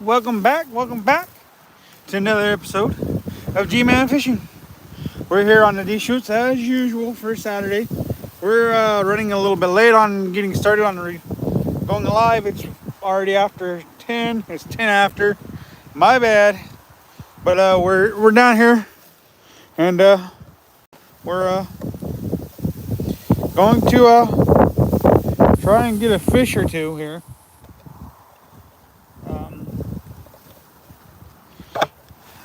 welcome back to another episode of G-Man Fishing. We're here on the D-Shoots as usual for Saturday. We're running a little bit late on getting started on going live. It's already after 10. It's 10 after. My bad. But we're down here and we're going to try and get a fish or two here.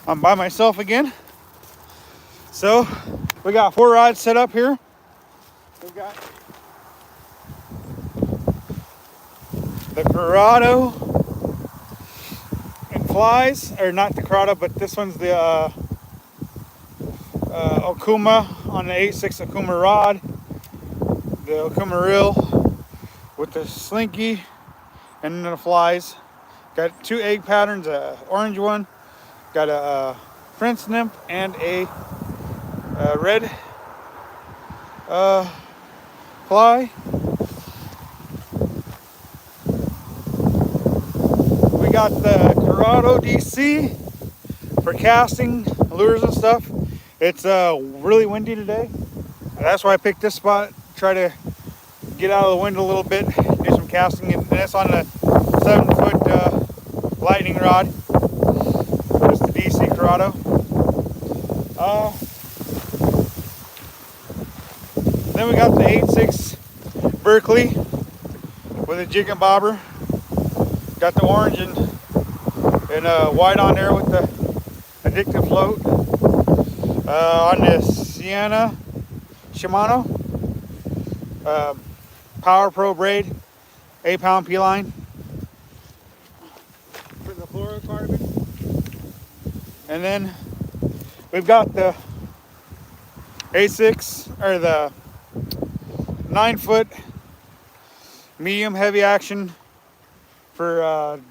I'm by myself again. So we got 4 rods set up here. We got the Corrado and flies, or not the Corrado, but this one's the Okuma on the 8.6 Okuma rod, the Okuma reel with the slinky, and then the flies. Got 2 egg patterns, a orange one. Got a Prince nymph and a red fly. We got the Corrado DC for casting lures and stuff. It's really windy today. That's why I picked this spot. Try to get out of the wind a little bit, do some casting, and that's on the 7-foot lightning rod. It's the DC Corrado. Then we got the 8.6 Berkeley with a jig and bobber. Got the orange and white on there with the addictive float. On the Sienna Shimano Power Pro braid, 8-pound P line for the fluorocarbon. And then we've got the A6 or the 9-foot medium heavy action for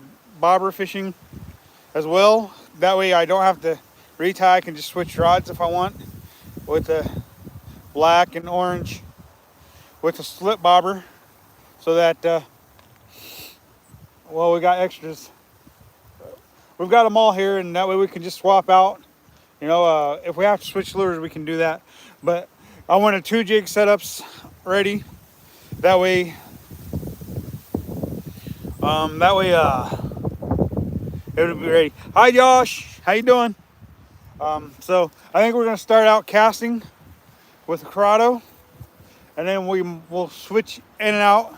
bobber fishing as well. That way I don't have to retie. I can just switch rods if I want with the black and orange with the slip bobber, so that well, we got extras. We've got them all here, and that way we can just swap out. You know, if we have to switch lures, we can do that. But I wanted 2 jig setups ready. That way, it'll be ready. Hi, Josh. How you doing? So I think we're gonna start out casting with the Corrado, and then we'll switch in and out.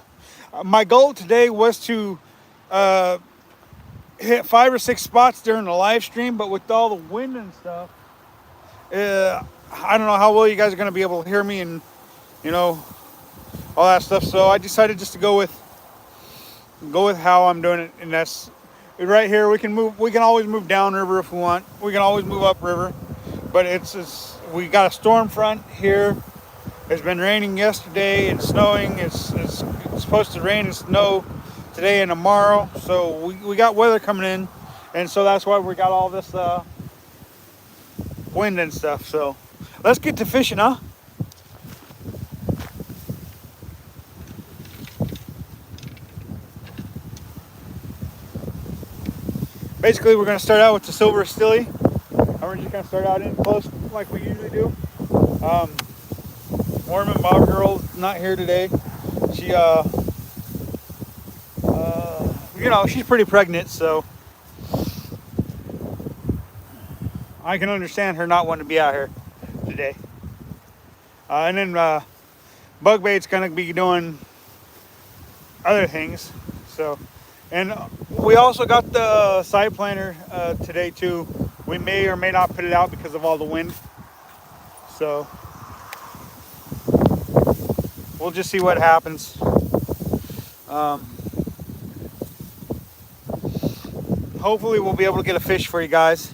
My goal today was to hit 5 or 6 spots during the live stream, but with all the wind and stuff, I don't know how well you guys are going to be able to hear me and, you know, all that stuff. So I decided just to go with how I'm doing it, and that's right here. We can always move downriver if we want. We can always move upriver, but we got a storm front here. It's been raining yesterday and snowing. It's supposed to rain and snow today and tomorrow, so we got weather coming in, and so that's why we got all this wind and stuff. So let's get to fishing, huh? Basically, we're going to start out with the silver stilly, and we're just going to start out in close like we usually do. Mormon Bob Girl's not here today. She you know, she's pretty pregnant, so I can understand her not wanting to be out here today. And then Bugbait's gonna be doing other things. So, and we also got the side planter today too. We may or may not put it out because of all the wind. So we'll just see what happens. Hopefully we'll be able to get a fish for you guys.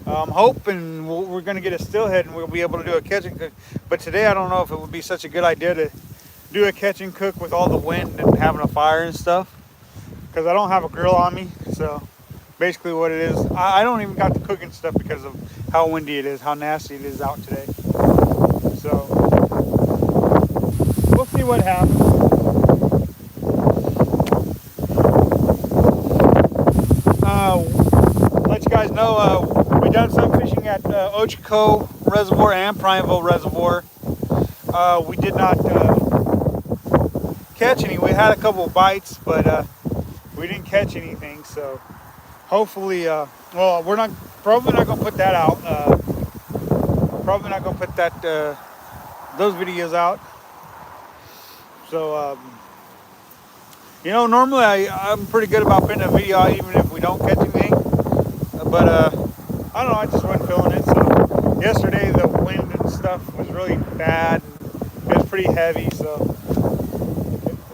I'm hoping we're going to get a steelhead and we'll be able to do a catch and cook. But today I don't know if it would be such a good idea to do a catch and cook with all the wind and having a fire and stuff, because I don't have a grill on me. So basically what it is, I don't even got the cooking stuff because of how windy it is, how nasty it is out today. So we'll see what happens. know, we done some fishing at Ochiko Reservoir and Prineville Reservoir. We did not catch any. We had a couple of bites, but we didn't catch anything. So hopefully, well, we're not probably not gonna put that out. Probably not gonna put that those videos out. So you know, normally I'm pretty good about putting a video out even if we don't catch anything. But I don't know, I just wasn't feeling it. So yesterday the wind and stuff was really bad. It was pretty heavy, so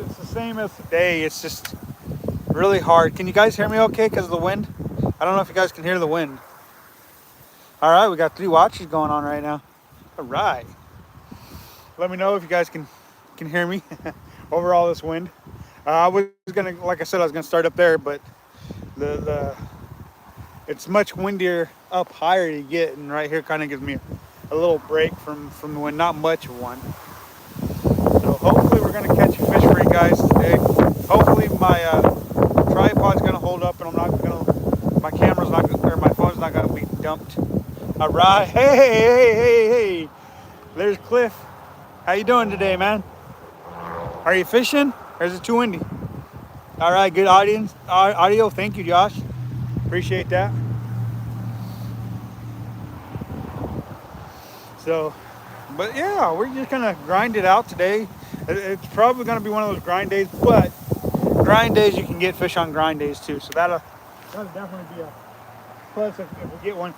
it's the same as today. It's just really hard. Can you guys hear me okay because of the wind? I don't know if you guys can hear the wind. All right, we got 3 watches going on right now. All right. Let me know if you guys can hear me over all this wind. I was gonna, like I said, I was gonna start up there, but the it's much windier up higher you get, and right here kind of gives me a little break from the wind. Not much of one. So hopefully we're gonna catch a fish for you guys today. Hopefully my tripod's gonna hold up, and I'm not gonna, my camera's not, or my phone's not gonna be dumped. All right, hey, there's Cliff. How you doing today, man? Are you fishing, or is it too windy? All right, good audio. Thank you, Josh. Appreciate that. So, but yeah, we're just gonna grind it out today. It's probably gonna be one of those grind days, but grind days you can get fish on grind days too. So that'll definitely be a plus if we get one.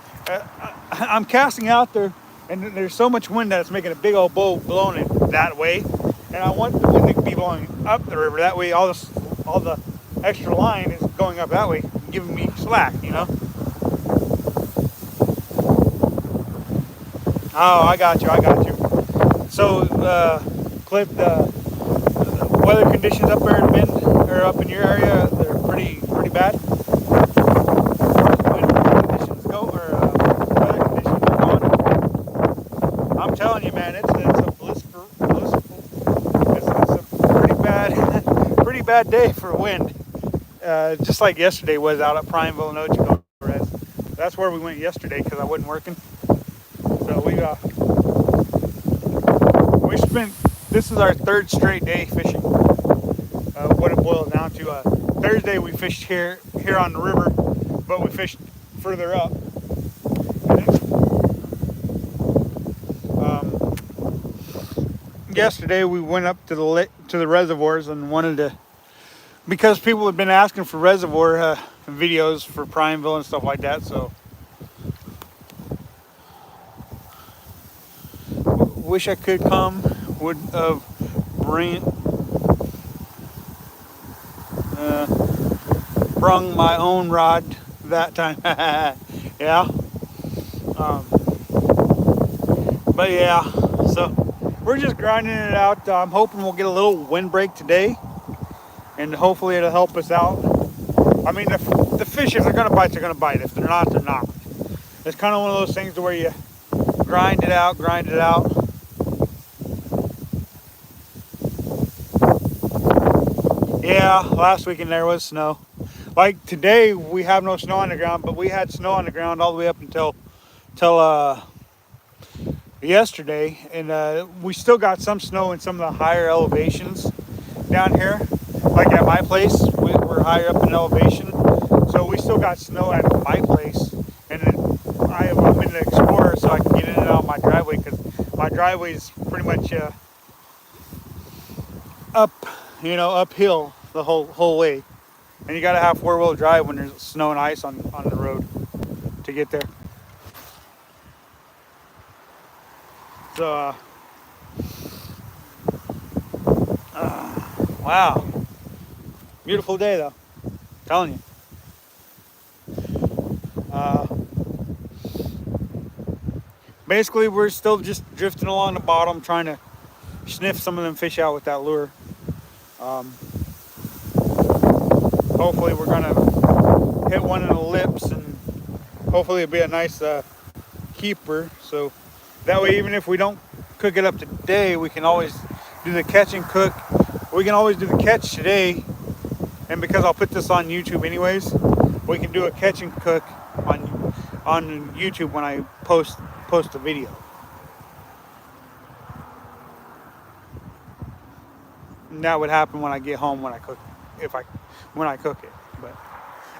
I'm casting out there, and there's so much wind that it's making a big old bow blowing it that way. And I want the wind to be blowing up the river. That way all the extra line is going up that way, giving me slack, you know? Oh, I got you. So, Cliff, the weather conditions up there in Bend, or up in your area, they're pretty bad. Wind conditions go, or weather conditions go on. I'm telling you, man, it's a blissful. It's a pretty bad day for wind. Just like yesterday was out at Prineville and Ochiko. That's where we went yesterday because I wasn't working. So we spent, this is our 3rd straight day fishing. What it boils down to, Thursday we fished here on the river, but we fished further up. Yesterday we went up to the reservoirs and wanted to, because people have been asking for reservoir videos for Prineville and stuff like that. So wish I could come. Would have brung my own rod that time. Yeah. But yeah, so we're just grinding it out. I'm hoping we'll get a little wind break today, and hopefully it'll help us out. I mean, the fish, if they're gonna bite, they're gonna bite. If they're not, they're not. It's kind of one of those things to where you grind it out. Yeah, last weekend there was snow. Like today, we have no snow on the ground, but we had snow on the ground all the way up until yesterday, and we still got some snow in some of the higher elevations down here. Like at my place, we're higher up in elevation, so we still got snow at my place. And I'm in the Explorer, so I can get in and out of my driveway, because my driveway is pretty much uphill the whole way. And you got to have 4-wheel drive when there's snow and ice on the road to get there. So, wow. Beautiful day, though. I'm telling you. Basically, we're still just drifting along the bottom, trying to sniff some of them fish out with that lure. Hopefully, we're going to hit one in the lips, and hopefully it'll be a nice keeper. So that way, even if we don't cook it up today, we can always do the catch and cook. We can always do the catch today, and because I'll put this on YouTube anyways, we can do a catch and cook on YouTube when I post a video. And that would happen when I get home when I cook, when I cook it. But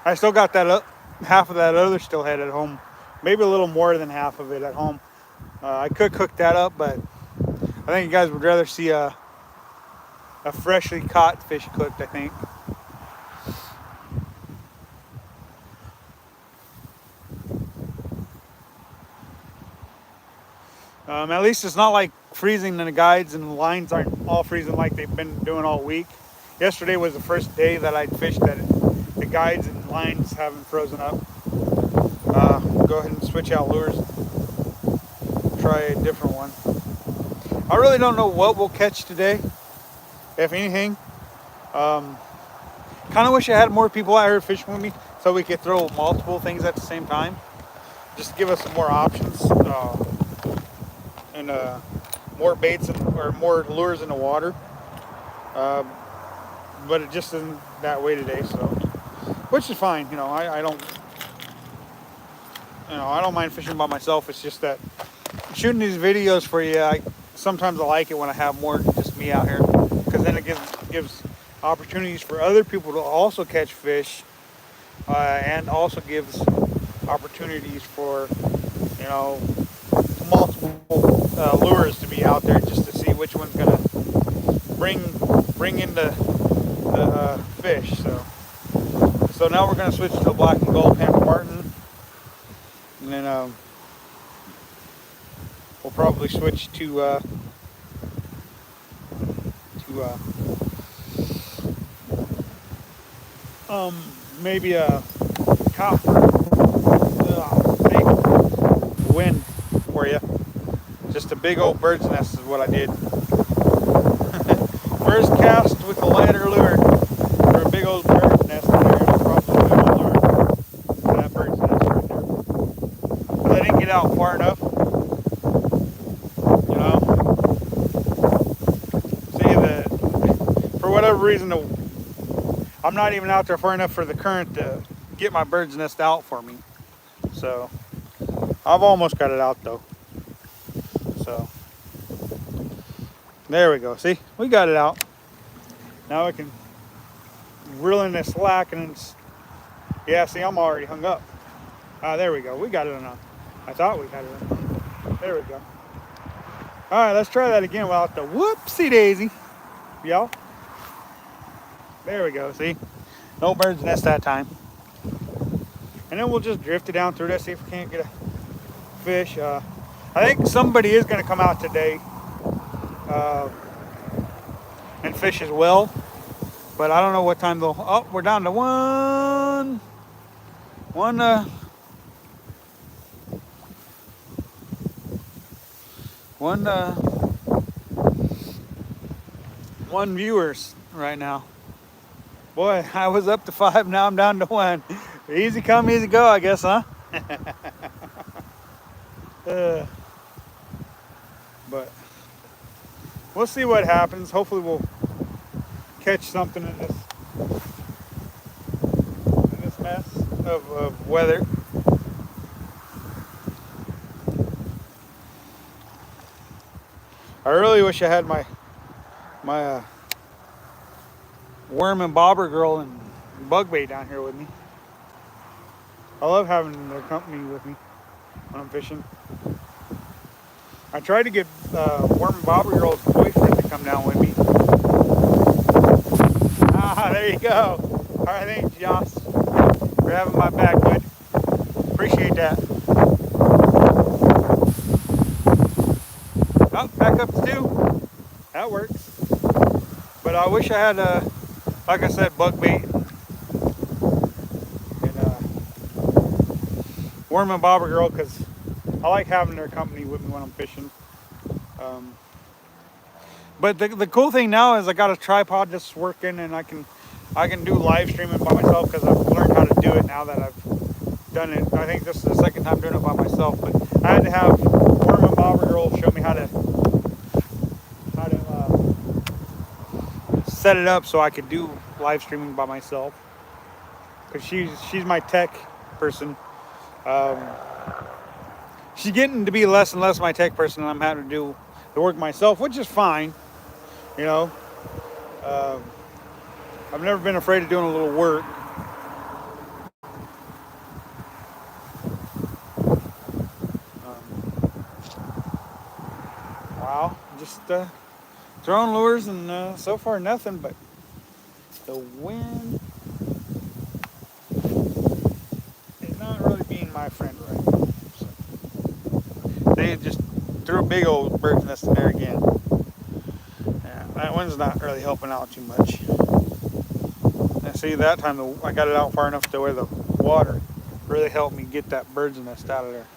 I still got that half of that other steelhead at home, maybe a little more than half of it at home. I could cook that up, but I think you guys would rather see a freshly caught fish cooked, I think. At least it's not like freezing, and the guides and the lines aren't all freezing like they've been doing all week. Yesterday was the first day that I'd fished that the guides and lines haven't frozen up. Go ahead and switch out lures. Try a different one. I really don't know what we'll catch today, if anything. Kind of wish I had more people out here fishing with me so we could throw multiple things at the same time, just to give us some more options and more baits or more lures in the water. But it just isn't that way today, so which is fine. I don't mind fishing by myself. It's just that shooting these videos for you, sometimes I like it when I have more than just me out here, because then it gives opportunities for other people to also catch fish, and also gives opportunities for multiple lures to be out there, just to see which one's gonna bring in the fish. So now we're gonna switch to the black and gold Pampa Martin, and then we'll probably switch to maybe a copper big wind for you. Just a big old bird's nest is what I did. First cast with a lighter lure for a big old bird's nest in there. I'll probably do a lure for that bird's nest right there. But I didn't get out far enough. See, for whatever reason, I'm not even out there far enough for the current to get my bird's nest out for me. So I've almost got it out though. So there we go. See, we got it out. Now we can reel in this slack, and yeah, see, I'm already hung up. There we go. We got it on. I thought we had it on. There we go. All right, let's try that again without the whoopsie daisy, y'all. There we go. See, no bird's nest that time. And then we'll just drift it down through there, see if we can't get a fish. I think somebody is going to come out today and fish as well, but I don't know what time they'll. Oh, we're down to one viewers right now. Boy, I was up to 5, now I'm down to 1. Easy come, easy go, I guess, huh? But we'll see what happens. Hopefully we'll catch something in this mess of weather. I really wish I had my worm and bobber girl and bug bait down here with me. I love having their company with me when I'm fishing. I tried to get worm and bobber girl's boyfriend to come down with me. There you go. All right, thanks, Joss, for having my back, bud. Appreciate that. Oh, back up to 2. That works. But I wish I had, like I said, bug bait and worm and bobber girl, because I like having their company with me when I'm fishing. But the cool thing now is I got a tripod that's working, and I can do live streaming by myself, because I've learned how to do it now that I've done it. I think this is the second time doing it by myself, but I had to have worm and bobber girl show me how to set it up so I could do live streaming by myself, because she's my tech person. she's getting to be less and less my tech person, and I'm having to do the work myself, which is fine. You know, uh, I've never been afraid of doing a little work. Um, wow, just throwing lures, and so far nothing. But the wind is not really being my friend right now. So they just threw a big old bird's nest in there again. Yeah, that one's not really helping out too much. And see, that time I got it out far enough to where the water really helped me get that bird's nest out of there.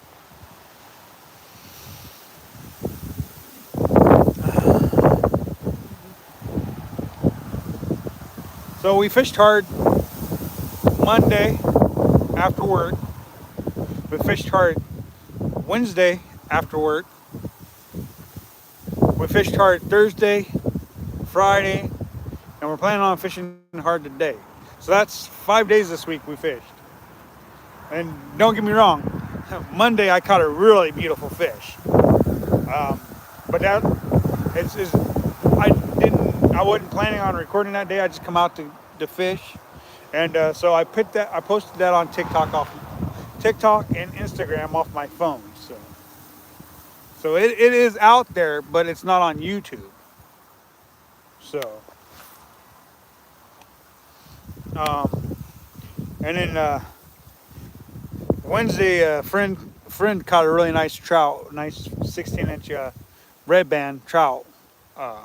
So we fished hard Monday after work. We fished hard Wednesday after work. We fished hard Thursday, Friday, and we're planning on fishing hard today. So that's 5 days this week we fished. And don't get me wrong, Monday I caught a really beautiful fish. But that it's I wasn't planning on recording that day. I just come out to fish, and so I posted that on TikTok and Instagram off my phone. So it is out there, but it's not on YouTube. So um, and then Wednesday, friend caught a really nice trout, nice 16-inch red band trout. Uh,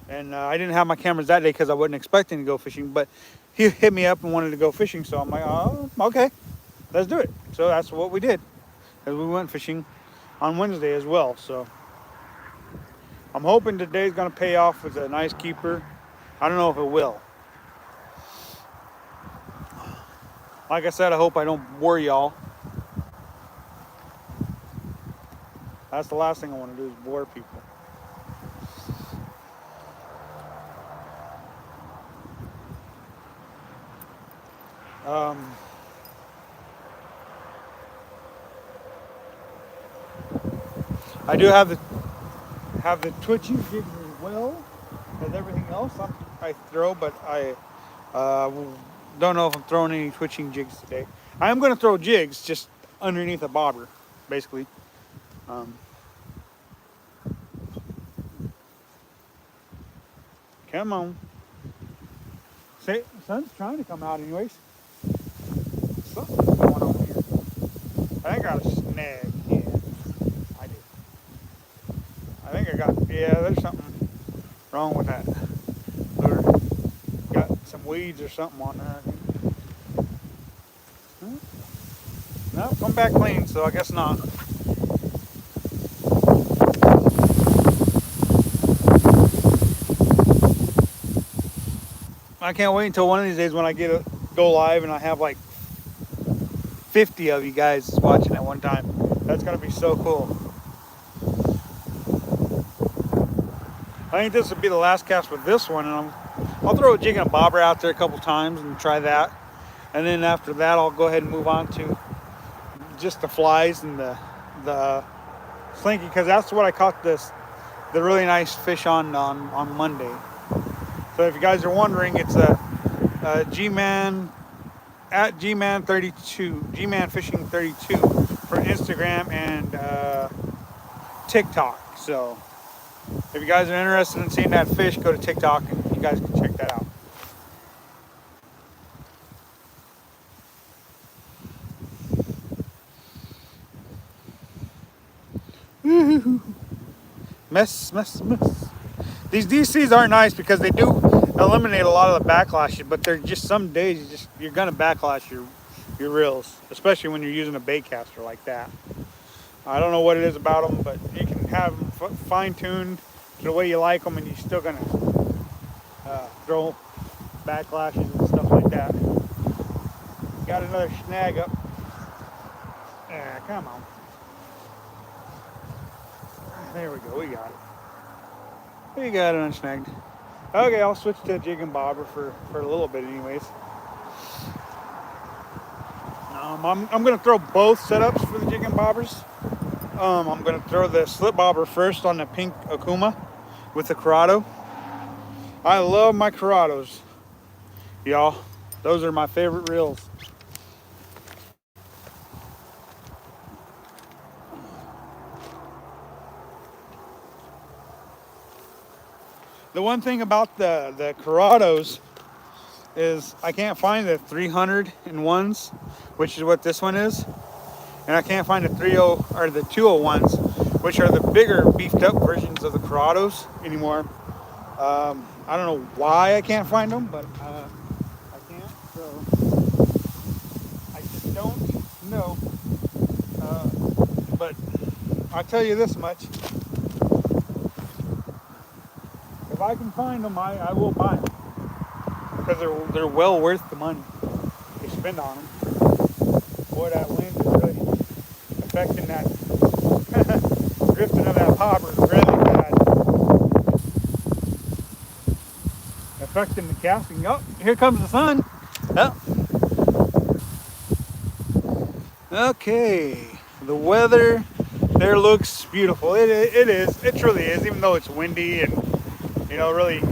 and I didn't have my cameras that day because I wasn't expecting to go fishing. But he hit me up and wanted to go fishing, so I'm like, oh, okay, let's do it. So that's what we did, and we went fishing on Wednesday as well. So I'm hoping today's gonna pay off with a nice keeper. I don't know if it will. Like I said, I hope I don't bore y'all. That's the last thing I want to do is bore people. Um, I do have the twitching jigs as well as everything else I throw, but I uh, don't know if I'm throwing any twitching jigs today. I am going to throw jigs just underneath a bobber, basically. Um, Come on. Say, sun's trying to come out anyways. Something's going on here. I think I got a snag. Yeah, I did. I think there's something wrong with that lure. Got some weeds or something on there, I think. No, come back clean, so I guess not. I can't wait until one of these days when I go live and I have like 50 of you guys watching at one time. That's gonna be so cool. I think this will be the last cast with this one, and I'll throw a jig and a bobber out there a couple times and try that. And then after that, I'll go ahead and move on to just the flies and the slinky, because that's what I caught the really nice fish on Monday. So if you guys are wondering, it's a G-Man at G-Man32, G-Man Fishing 32 for Instagram and TikTok. So if you guys are interested in seeing that fish, go to TikTok and you guys can check that out. Mess. These DCs are nice because they do eliminate a lot of the backlash, but they're just some days you're gonna backlash your reels, especially when you're using a bait caster like that. I don't know what it is about them, but you can have them fine-tuned to the way you like them, and you're still gonna throw backlashes and stuff like that. Got another snag up. Yeah, come on. There we go. We got it. We got it unsnagged. Okay, I'll switch to a jig and bobber for a little bit anyways. I'm gonna throw both setups for the jig and bobbers. I'm gonna throw the slip bobber first on the pink Akuma with the Corrado. I love my Corrados, y'all. Those are my favorite reels. The one thing about the Corrados is I can't find the 301s, which is what this one is, and I can't find the 30 or the 201s, which are the bigger beefed up versions of the Corrados anymore. I don't know why I can't find them, but I can't. So I just don't know. Uh, but I'll tell you this much: if I can find them, I will buy them because they're well worth the money you spend on them. Boy, that wind is really affecting that drifting of that popper really bad. Affecting the casting. Oh, here comes the sun. Oh. Okay, the weather there looks beautiful. It is. It truly is. Even though it's windy and really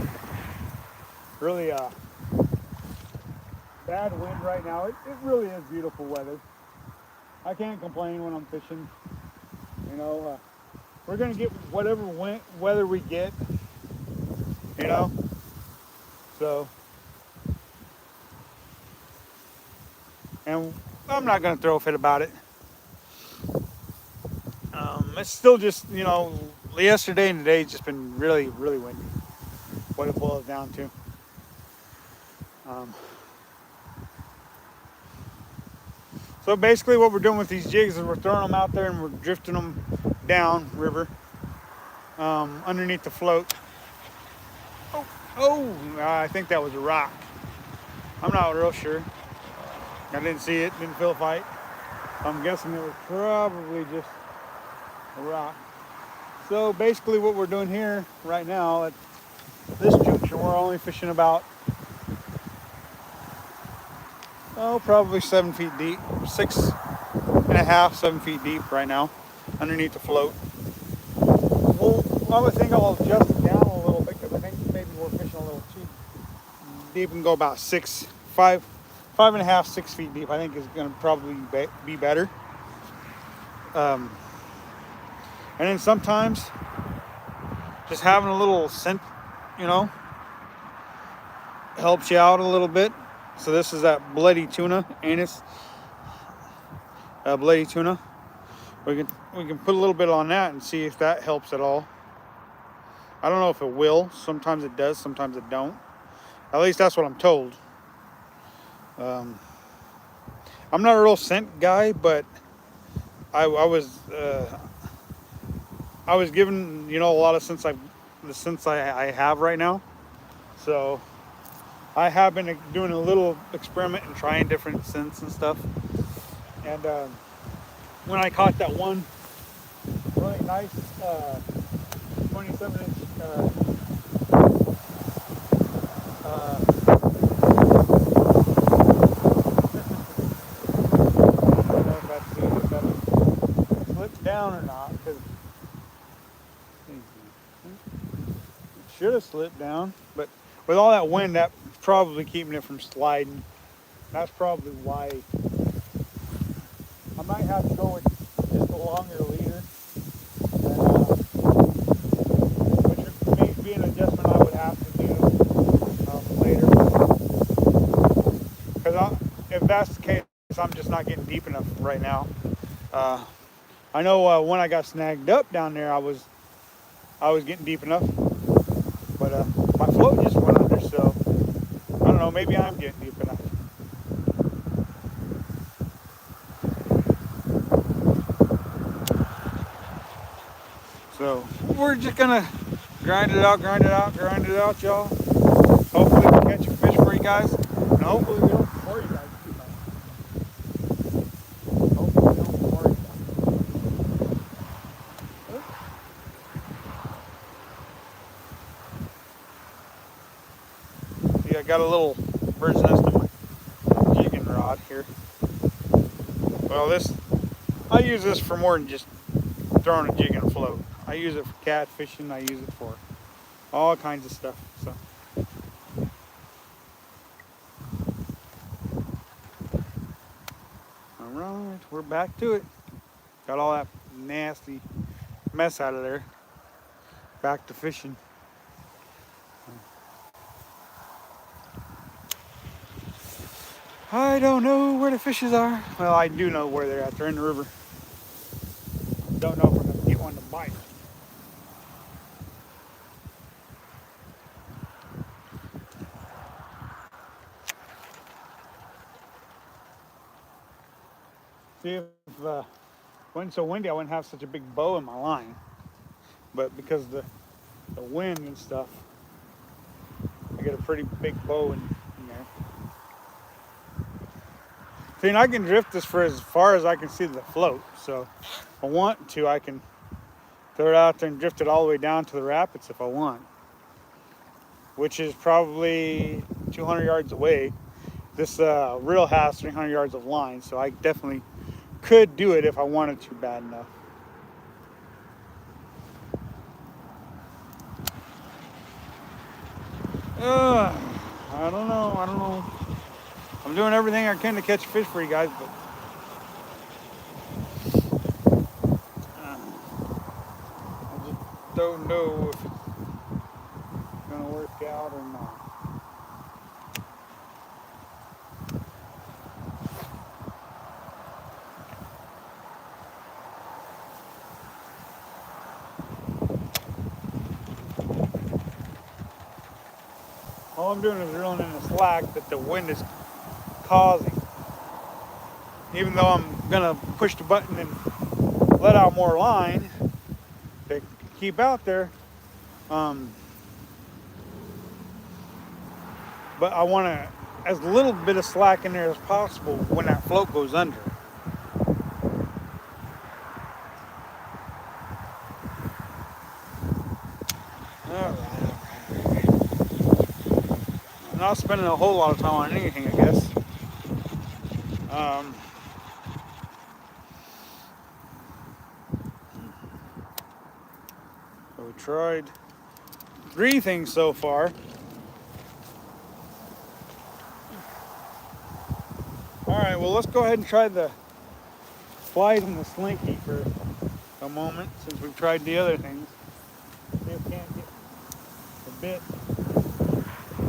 bad wind right now, it really is beautiful weather. I can't complain when I'm fishing. We're gonna get whatever weather we get. You know, so and I'm not gonna throw a fit about it. It's still just yesterday and today's just been really really windy. What it boils down to. So basically what we're doing with these jigs is we're throwing them out there and we're drifting them down river underneath the float. Oh, I think that was a rock. I'm not real sure. I didn't see it, didn't feel a fight. I'm guessing it was probably just a rock. So basically what we're doing here right now at this juncture, we're only fishing about probably 7 feet deep, 6.5, 7 feet deep right now, underneath the float. Well, I would think I'll adjust it down a little bit because I think maybe we're fishing a little too deep and go about 5.5, 6 feet deep. I think is going to probably be better. And then sometimes just having a little scent, helps you out a little bit. So this is that bloody tuna, anise, bloody tuna. We can put a little bit on that and see if that helps at all. I don't know if it will. Sometimes it does, sometimes it don't. At least that's what I'm told. I'm not a real scent guy, but I was given a lot of the scents I have right now. So I have been doing a little experiment and trying different scents and stuff. And when I caught that one really nice 27-inch I don't know if that's slipped down or not, because it should have slipped down, but with all that wind, that's probably keeping it from sliding. That's probably why. I might have to go with just a longer leader, which may be an adjustment I would have to do later. Because if that's the case, I'm just not getting deep enough right now. I know when I got snagged up down there, I was getting deep enough, but my float just went under, so I don't know, maybe I'm getting deep enough. So we're just gonna grind it out, y'all. Hopefully we'll catch a fish for you guys, and hopefully we don't bore you guys too much. Hopefully we don't bore you guys. See, I got a little bird's nest in my jigging rod here. Well, I use this for more than just throwing a jig and a float. I use it for catfishing. I use it for all kinds of stuff. So. All right, we're back to it. Got all that nasty mess out of there. Back to fishing. I don't know where the fishes are. Well, I do know where they're at. They're in the river. Don't know if we're gonna get one to bite. See if when it's so windy, I wouldn't have such a big bow in my line. But because the wind and stuff, I get a pretty big bow in there. See, and I can drift this for as far as I can see the float. So if I want to, I can throw it out there and drift it all the way down to the rapids if I want, which is probably 200 yards away. This reel has 300 yards of line, so I definitely could do it if I wanted to bad enough. I don't know. I'm doing everything I can to catch fish for you guys, but I just don't know if it's gonna work out or not. All I'm doing is reeling in the slack that the wind is causing. Even though I'm gonna push the button and let out more line to keep out there, but I want as little bit of slack in there as possible when that float goes under. Alright. I'm not spending a whole lot of time on anything, I guess. So we tried 3 things so far. Alright, well, let's go ahead and try the flies and the slinky for a moment, since we've tried the other things. See if we can't get a bit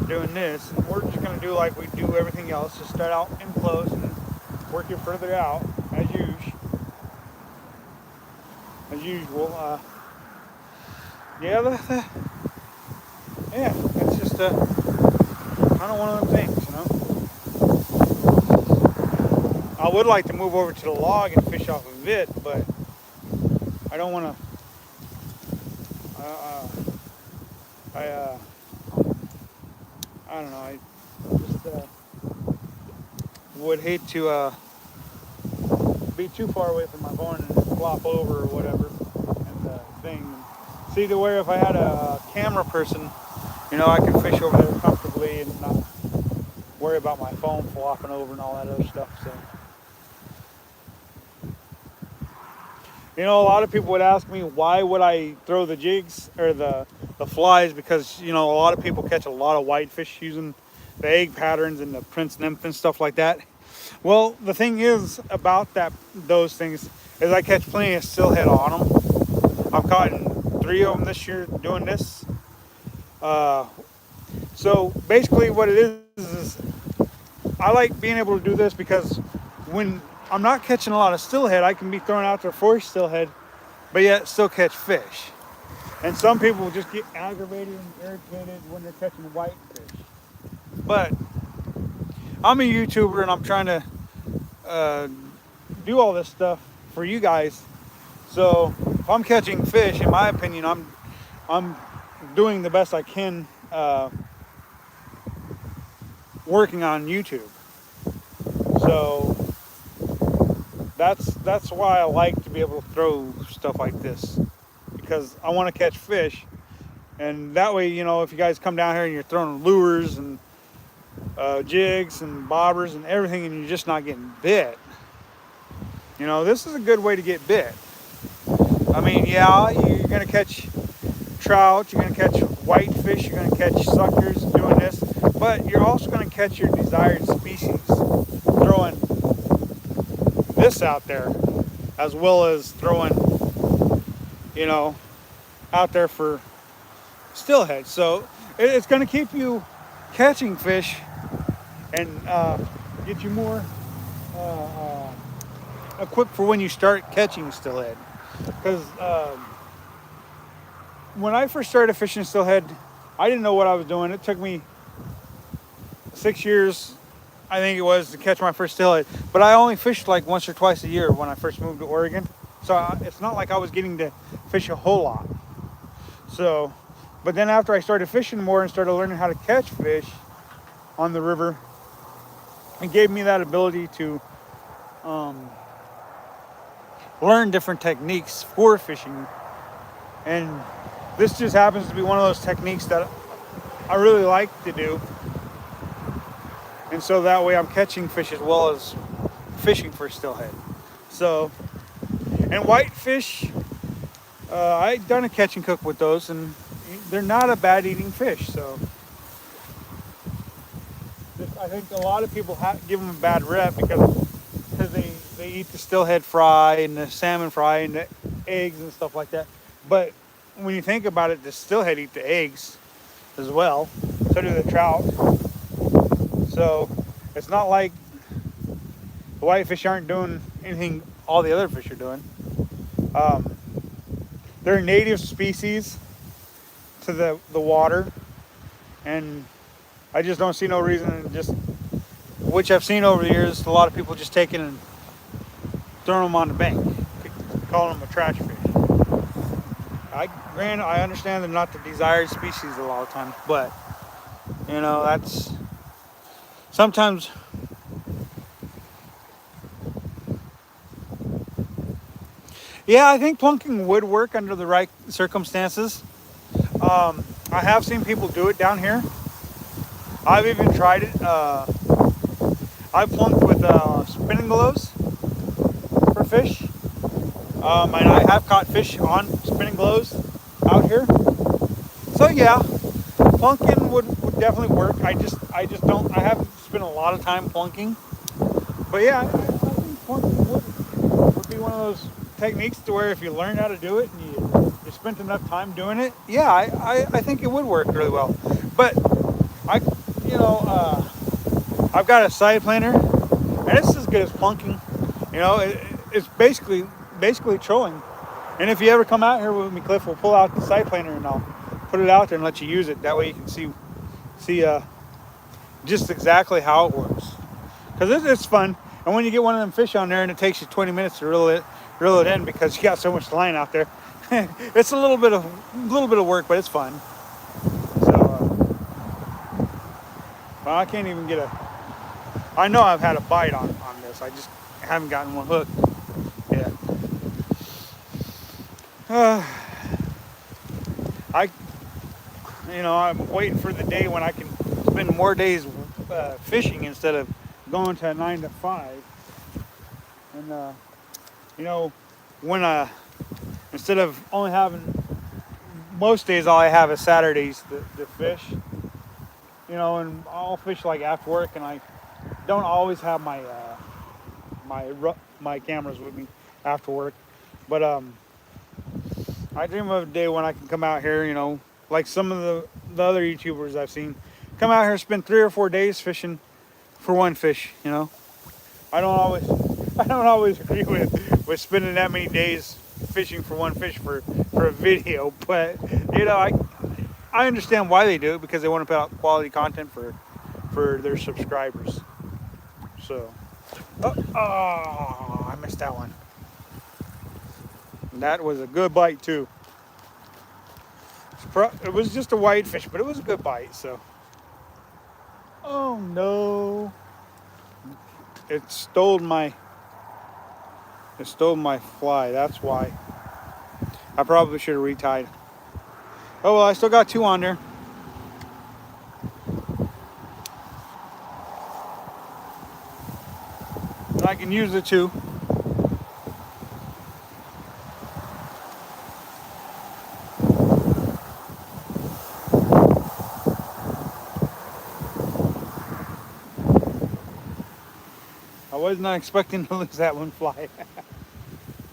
doing this. And we're just going to do like we do everything else. Just start out in close and work it further out, as usual. Yeah, it's just kind of one of them things, you know. I would like to move over to the log and fish off of it, but I don't want to. I don't know. I just would hate to be too far away from my barn and flop over or whatever, and thing. See, to where if I had a camera person, you know, I could fish over there comfortably and not worry about my phone flopping over and all that other stuff. So, you know, a lot of people would ask me why would I throw the jigs or the flies, because, you know, a lot of people catch a lot of whitefish using the egg patterns and the Prince nymph and stuff like that. Well, the thing is about those things is I catch plenty of steelhead on them. I've caught 3 of them this year doing this. So basically what it is I like being able to do this because when I'm not catching a lot of steelhead, I can be thrown out there for steelhead, but yet still catch fish. And some people just get aggravated and irritated when they're catching whitefish. But I'm a YouTuber and I'm trying to do all this stuff for you guys. So if I'm catching fish, in my opinion, I'm doing the best I can working on YouTube. So that's why I like to be able to throw stuff like this, because I want to catch fish, and that way, you know, if you guys come down here and you're throwing lures and jigs and bobbers and everything and you're just not getting bit, You know, this is a good way to get bit. I mean, yeah, you're gonna catch trout, you're gonna catch whitefish, you're gonna catch suckers doing this, but you're also gonna catch your desired species throwing this out there, as well as throwing, you know, out there for steelhead. So it's gonna keep you catching fish and get you more equipped for when you start catching steelhead. Because when I first started fishing steelhead, I didn't know what I was doing. It took me 6 years, I think it was, to catch my first steelhead. But I only fished like once or twice a year when I first moved to Oregon. So it's not like I was getting to fish a whole lot. So, but then after I started fishing more and started learning how to catch fish on the river, it gave me that ability to learn different techniques for fishing. And this just happens to be one of those techniques that I really like to do. And so that way I'm catching fish as well as fishing for steelhead. So, and whitefish, I've done a catch and cook with those, and they're not a bad eating fish. So I think a lot of people give them a bad rep because they eat the steelhead fry and the salmon fry and the eggs and stuff like that. But when you think about it, the steelhead eat the eggs as well. So do the trout. So it's not like the whitefish aren't doing anything all the other fish are doing. They're a native species to the water, and I just don't see no reason, just which I've seen over the years, a lot of people just taking and throwing them on the bank, calling them a trash fish. I understand they're not the desired species a lot of times, but you know, that's sometimes. Yeah, I think plunking would work under the right circumstances. I have seen people do it down here. I've even tried it. I plunked with spinning gloves for fish. And I have caught fish on spinning gloves out here. So yeah, plunking would definitely work. I haven't spent a lot of time plunking. But yeah, I think plunking would be one of those techniques to where if you learn how to do it and you spent enough time doing it, yeah, I think it would work really well. But I've got a side planer, and it's as good as plunking. You know, it's basically trolling. And if you ever come out here with me, Cliff, we'll pull out the side planer and I'll put it out there and let you use it. That way you can see just exactly how it works. Because it's fun. And when you get one of them fish on there and it takes you 20 minutes to reel it in because you got so much line out there, it's a little bit of work, but it's fun. So, well, I can't even get I know I've had a bite on this. I just haven't gotten one hooked yet. I'm waiting for the day when I can spend more days fishing instead of going to a 9 to 5. And when instead of only having, most days all I have is Saturdays to fish. You know, and I'll fish like after work, and I don't always have my my cameras with me after work. But I dream of a day when I can come out here, you know, like some of the other YouTubers I've seen, come out here, spend 3 or 4 days fishing for one fish. You know, I don't always agree with spending that many days fishing for one fish for a video, but you know, I understand why they do it, because they want to put out quality content for their subscribers. So, I missed that one. That was a good bite too. It was just a whitefish, but it was a good bite. So, oh no, it stole my fly. That's why. I probably should have retied. Oh well, I still got 2 on there. I can use the 2. I was not expecting to lose that one fly.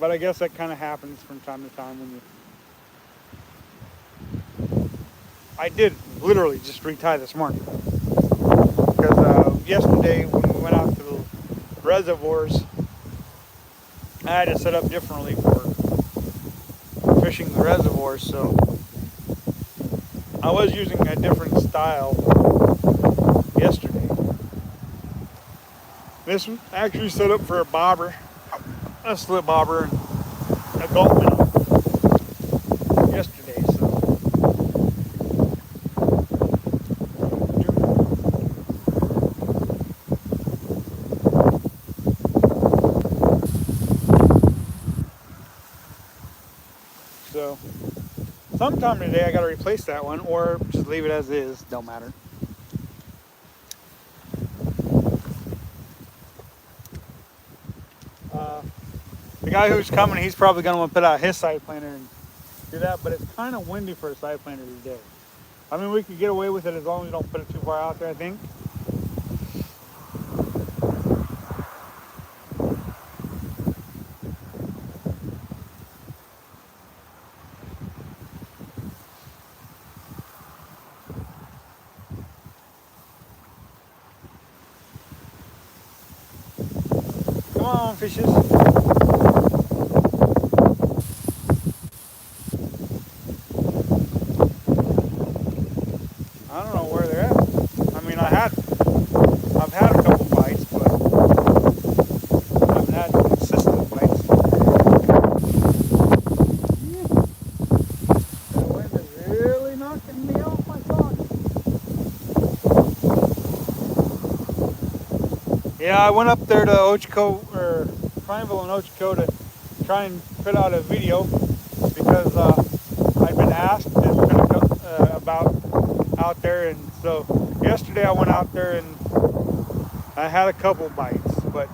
But I guess that kind of happens from time to time when you. I did literally just retie this morning because yesterday when we went out to the reservoirs, I had to set up differently for fishing the reservoirs. So I was using a different style yesterday. This one actually set up for a bobber, a slip bobber, and a gulp minnow yesterday. So sometime today I got to replace that one or just leave it as is. Don't matter. The guy who's coming, he's probably going to put out his side planter and do that, but it's kind of windy for a side planter today. I mean, we could get away with it as long as we don't put it too far out there, I think. Come on, fishes. I don't know where they're at. I mean, I've had a couple bites, but I haven't had consistent bites. The wind is really knocking me off my socks. Yeah, I went up there to Ochoco, or Prineville and Ochoco to try and put out a video because I'd been asked about out there, and so yesterday I went out there and I had a couple bites, but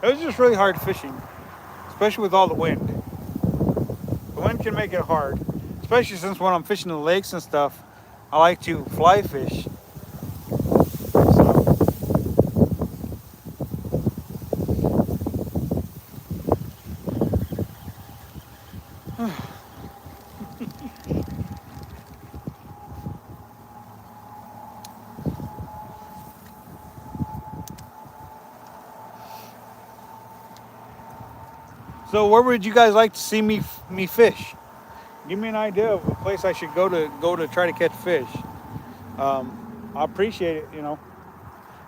it was just really hard fishing, especially with all the wind. The wind can make it hard, especially since when I'm fishing the lakes and stuff, I like to fly fish. So where would you guys like to see me fish? Give me an idea of a place I should go to try to catch fish. I appreciate it. You know,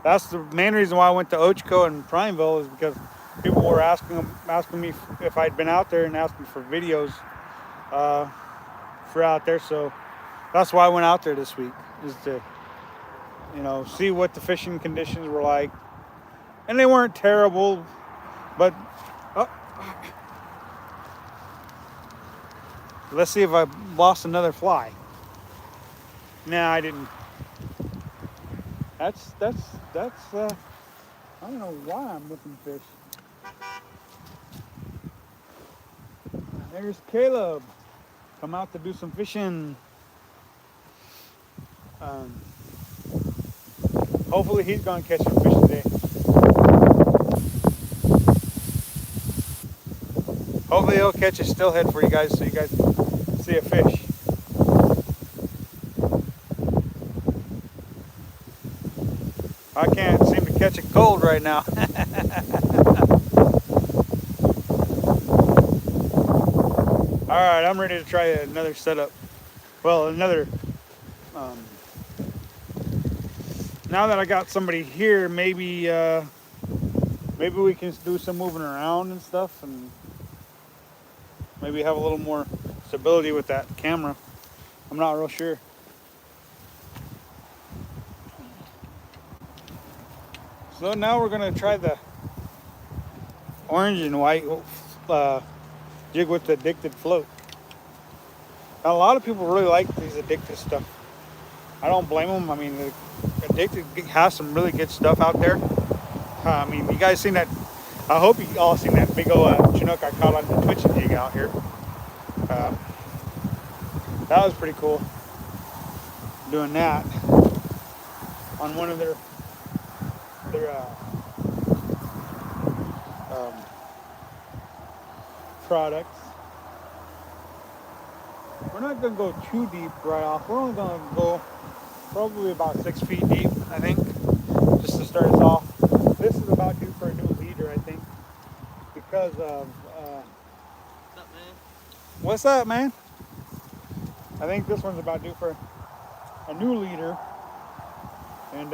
that's the main reason why I went to Ochoco and Prineville is because people were asking me if I'd been out there and asking for videos for out there. So that's why I went out there this week, is to see what the fishing conditions were like, and they weren't terrible, but. Oh, let's see if I lost another fly. Nah, I didn't. That's I don't know why I'm looking fish. There's Caleb. Come out to do some fishing. Hopefully he's gonna catch some fish today. Hopefully he'll catch a steelhead for you guys so you guys see a fish. I can't seem to catch a cold right now. Alright, I'm ready to try another setup. Well, now that I got somebody here, maybe we can do some moving around and stuff, and maybe have a little more stability with that camera. I'm not real sure. So now we're gonna try the orange and white jig with the addicted float. Now, a lot of people really like these addicted stuff. I don't blame them. I mean, the addicted has some really good stuff out there. I mean, you guys seen that? I hope you all seen that big old Chinook I caught on the twitching jig out here. That was pretty cool. Doing that on one of their products. We're not going to go too deep right off. We're only going to go probably about 6 feet deep, I think, just to start us off. This is about due for a new leader, I think, because of... What's up, man? What's up, man? I think this one's about due for a new leader, and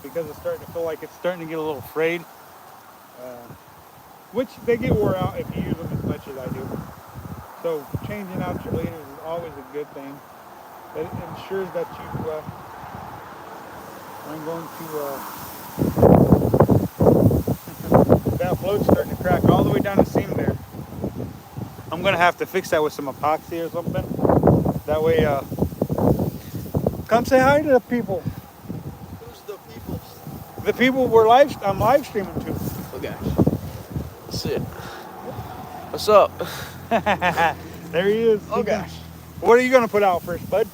because it's starting to feel like it's starting to get a little frayed, which they get wore out if you use them as much as I do. So changing out your leaders is always a good thing. It ensures that you, I'm going to, that float's starting to crack all the way down the seam there. I'm going to have to fix that with some epoxy or something. That way, come say hi to the people. Who's the people? The people I'm live streaming to. Oh gosh. Let's see it. What's up? There he is. Oh gosh. What are you going to put out first, bud?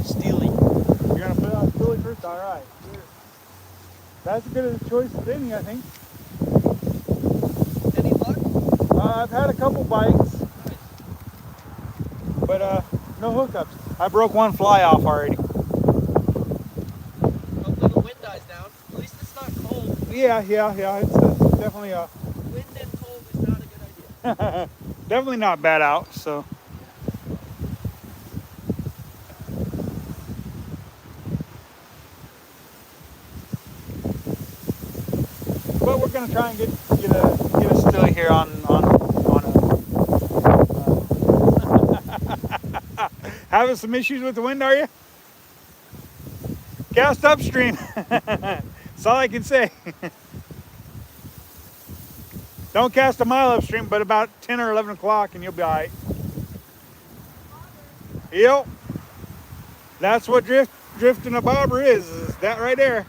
Steely. You're going to put out Steely first? All right. That's as good a choice as any, I think. Any luck? I've had a couple bites, but no hookups. I broke one fly off already. Hopefully the wind dies down. At least it's not cold. Yeah. It's definitely Wind and cold is not a good idea. definitely not bad out. So. But we're gonna try and get a Steely here on having some issues with the wind, are you? Cast upstream. That's all I can say. Don't cast a mile upstream, but about 10 or 11 o'clock and you'll be all right. Yep. That's what drifting a bobber is that right there.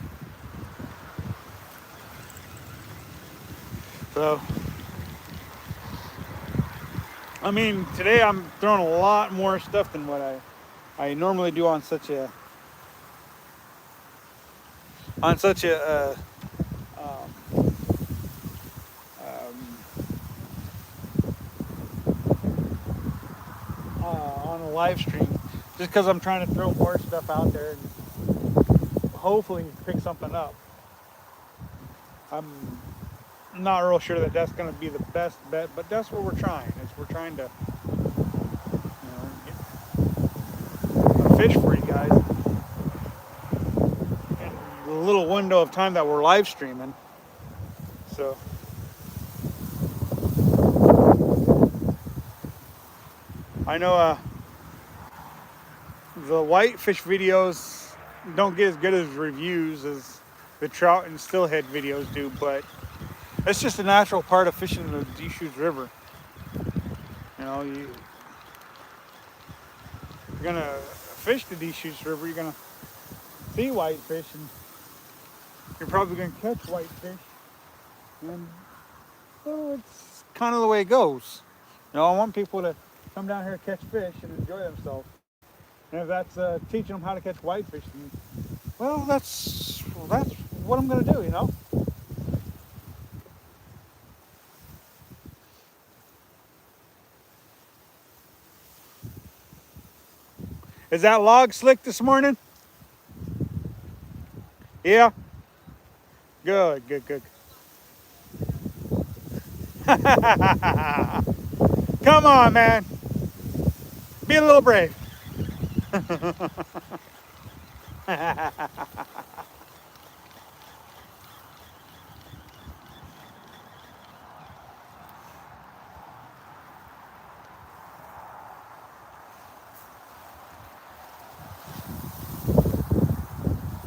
So, I mean, today I'm throwing a lot more stuff than what I normally do on such a on a live stream, just because I'm trying to throw more stuff out there and hopefully pick something up. I'm not real sure that that's going to be the best bet, but that's what we're trying. We're trying to, get a fish for you guys in the little window of time that we're live streaming. So, I know the whitefish videos don't get as good as reviews as the trout and steelhead videos do, but it's just a natural part of fishing the Deschutes River. You know, you're gonna fish the Deschutes River, you're gonna see whitefish, and you're probably gonna catch whitefish. And well, it's kind of the way it goes. You know, I want people to come down here and catch fish and enjoy themselves. And if that's teaching them how to catch whitefish, then, well, that's what I'm gonna do. You know. Is that log slick this morning? Yeah. Good. Come on, man. Be a little brave.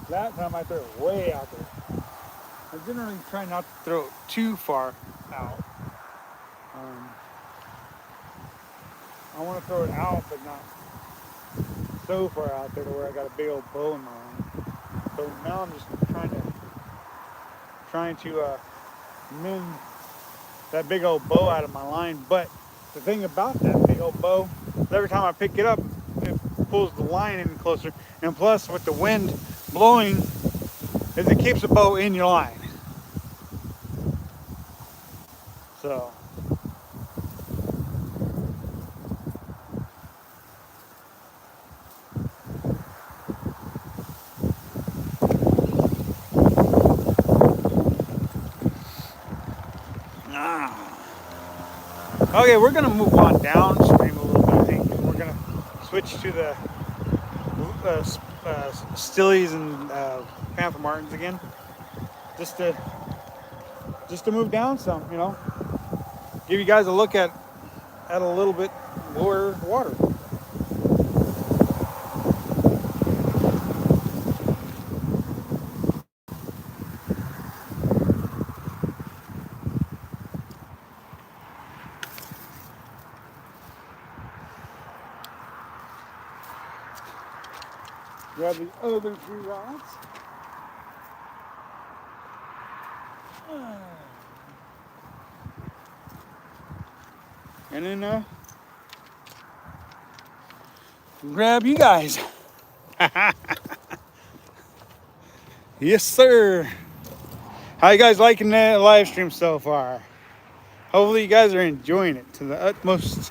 That time I threw it way out there. I generally try not to throw it too far out. I want to throw it out, but not so far out there to where I got a big old bow in my line. So now I'm just trying to mend that big old bow out of my line. But the thing about that big old bow is every time I pick it up, it pulls the line in closer. And plus, with the wind blowing, is it keeps the bow in your line. So. Okay, we're gonna move on downstream a little bit, I think. We're gonna switch to the Stillies and Panther Martins again, just to move down some, you know, give you guys a look at a little bit lower water. Grab the other 3 rods. And then grab you guys. Yes, sir. How you guys liking that live stream so far? Hopefully you guys are enjoying it to the utmost.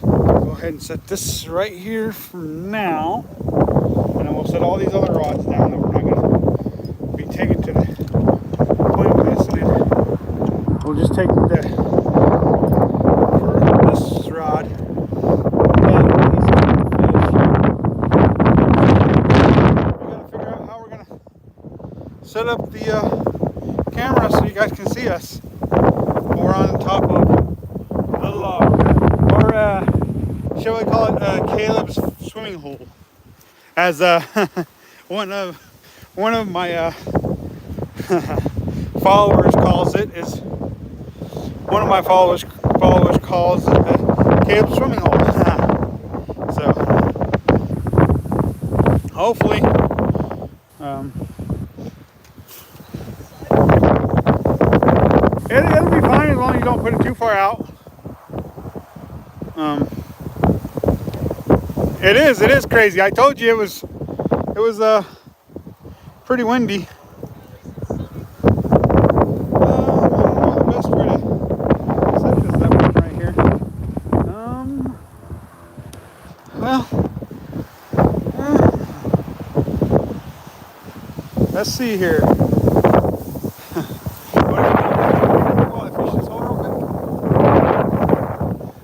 Go ahead and set this right here for now. And then we'll set all these other rods down that we're not going to be taking to the point of this. And then we'll just take for this rod. We got to figure out how we're going to set up the camera so you guys can see us. We're on top of the log. Or shall we call it Caleb's swimming hole? As one of my followers calls it, is one of my followers calls it the Caleb swimming hole. So hopefully it'll be fine as long as you don't put it too far out. It is crazy. I told you it was pretty windy. I don't know the best way to set this up right here. Well, let's see here.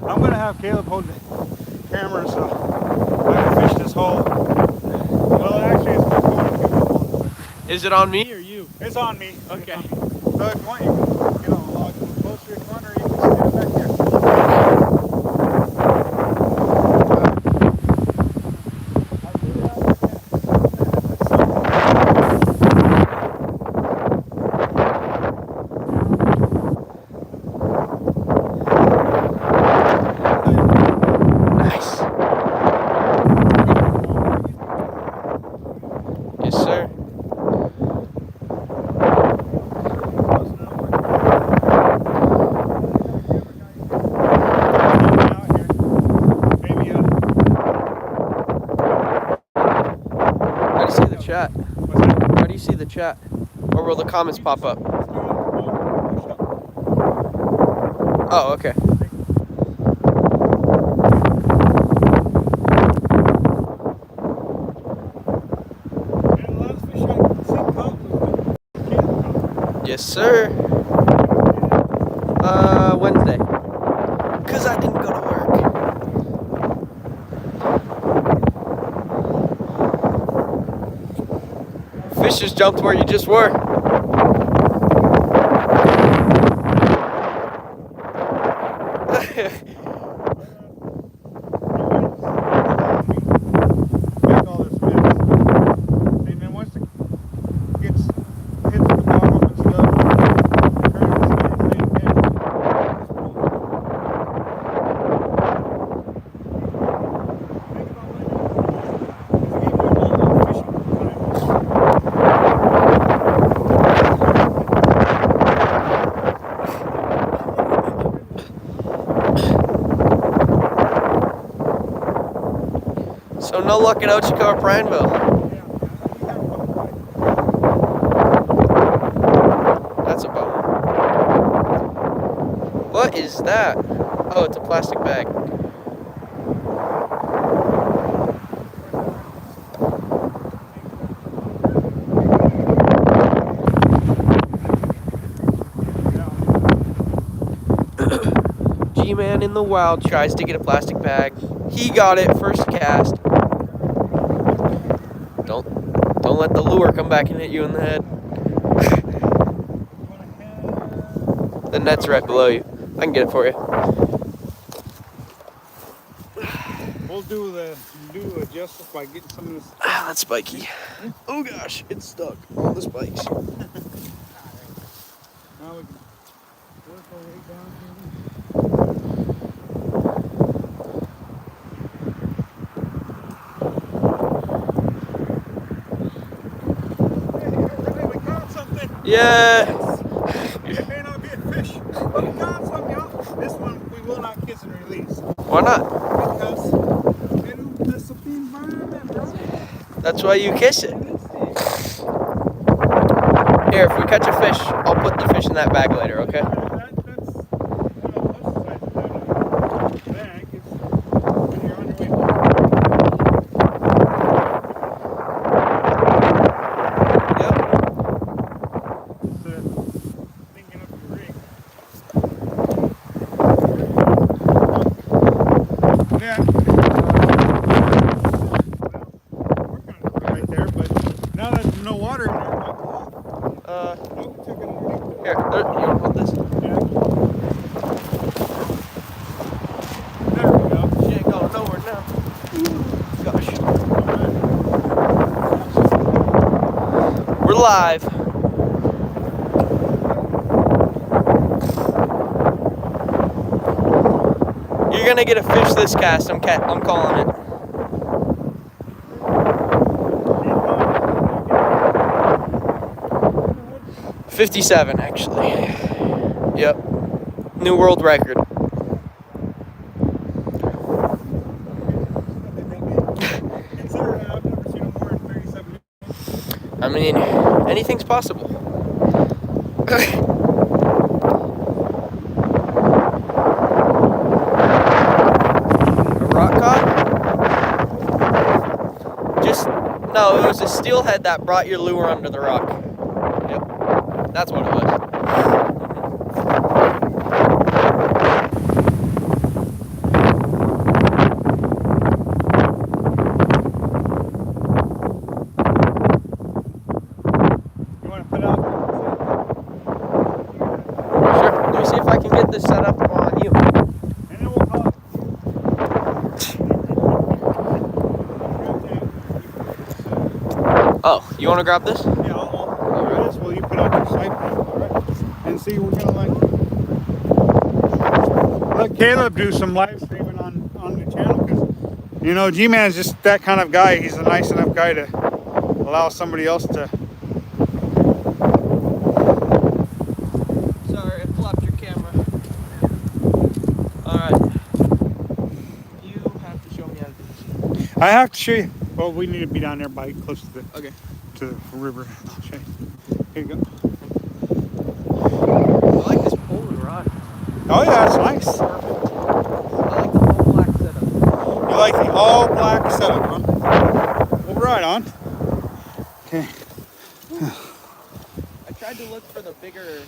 I'm gonna have Caleb hold the camera so I can fish this hole. Well, actually, it's going to. Is it on me or you? It's on me. Okay. So if you want, you can get on the log closer if you want, or you can stand back here. Nice. Yes, sir. How do you see the chat? How do you see the chat? Or will the comments pop up? Oh, okay. Yes, sir. Wednesday. Cause I didn't go to work. Fish just jumped where you just were. So no luck at Ochiko or Prineville. that? Oh, it's a plastic bag. G-Man in the wild tries to get a plastic bag. He got it first cast. Don't let the lure come back and hit you in the head. The net's right below you. I can get it for you. We'll do justice by getting some of this. Ah, that's spiky. Oh gosh, it's stuck on the spikes. Now we can work our way down here. Hey, we caught something. Yeah. It may not be a fish, but we caught something, y'all. This one we will not kiss and release. Why not? Because it'll mess up the environment, bro. That's why you kiss it. Here, if we catch a fish, I'll put the fish in that bag later, okay? That's one of the plus sides of that bag is when you're on your way home. Yep. Thinking of your rig. Yeah. We're kind of right there, but now that there's no water in there, it might go off. Uh, Oh, we took it underneath. here, you wanna hold this? Yeah. There we go. She ain't going nowhere now. Gosh. We're live. You're gonna get a fish this cast. I'm calling it. $57 actually. Yep. New world record. Consider I've never seen them more than 37. I mean, anything's possible. A rock cod? No, it was a steelhead that brought your lure under the rock. Yep, that's what it was. You want to put out? Sure, let me see if I can get this set up on you. And then we'll call it. Oh, you want to grab this? Yeah, I'll do this while you put out your side panel, alright? And see, we're gonna let Caleb do some live streaming on the channel, because you know G-Man's just that kind of guy. He's a nice enough guy to allow somebody else to. Sorry, I flopped your camera. Alright. You have to show me how to do this. I have to show you. Well, we need to be down there by close to the Okay. river. I'll show you. Here you go. I like this polar rod. Oh yeah, it's nice. Perfect. I like the whole black setup. You like the all black setup, huh? Well, right on. Okay. I tried to look for the bigger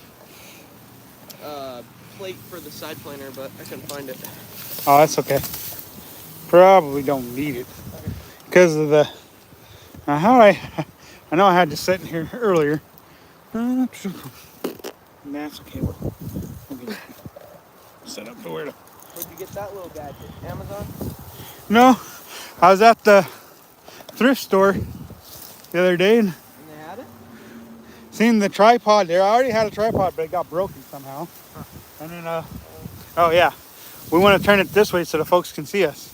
plate for the side planer, but I couldn't find it. Oh, that's okay. Probably don't need it because of the. How I know I had to sit in here earlier. That's okay. We'll get it set up to where to. Where'd you get that little gadget? Amazon? No, I was at the thrift store the other day and And they had it? seen the tripod there. I already had a tripod, but it got broken somehow. Huh. And then, oh yeah, we want to turn it this way so the folks can see us.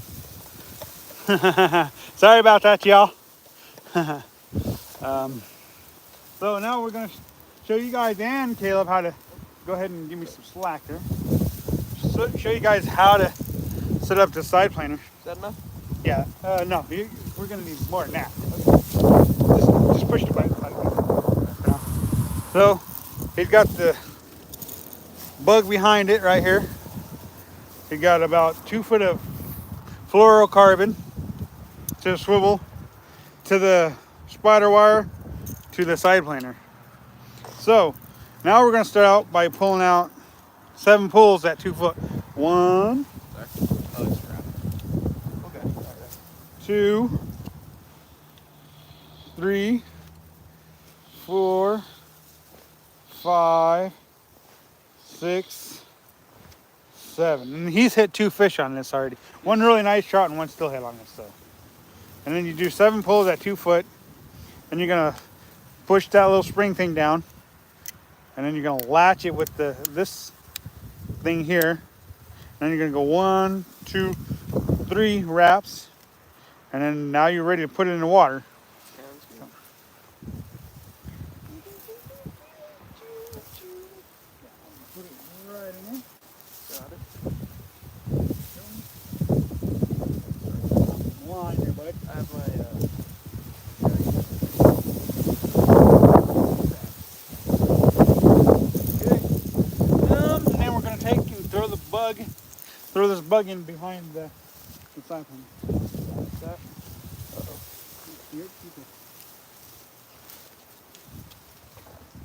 Sorry about that, y'all. So now we're gonna show you guys and Caleb how to go ahead and give me some slack there. Show you guys how to set up the side planer. Is that enough? Yeah. No, we're gonna need more than that. Just push the button. So he's got the bug behind it right here. You got about 2 foot of fluorocarbon to the swivel, to the spider wire, to the side planer. So now we're going to start out by pulling out 7 pulls at 2 foot. 1, Oh, it's crap. Okay. 2, 3, 4, 5, 6, 7. And he's hit 2 fish on this already. One really nice trout and one steelhead on this though. And then you do 7 pulls at 2 foot. And you're gonna push that little spring thing down. And then you're gonna latch it with this thing here. And then you're gonna go 1, 2, 3 wraps. And then now you're ready to put it in the water. Put it right in there. Got it. Line there, bud. I have my Okay. And then we're gonna take and throw this bug in behind the side panel. Like that. Uh-oh. Here, keep it.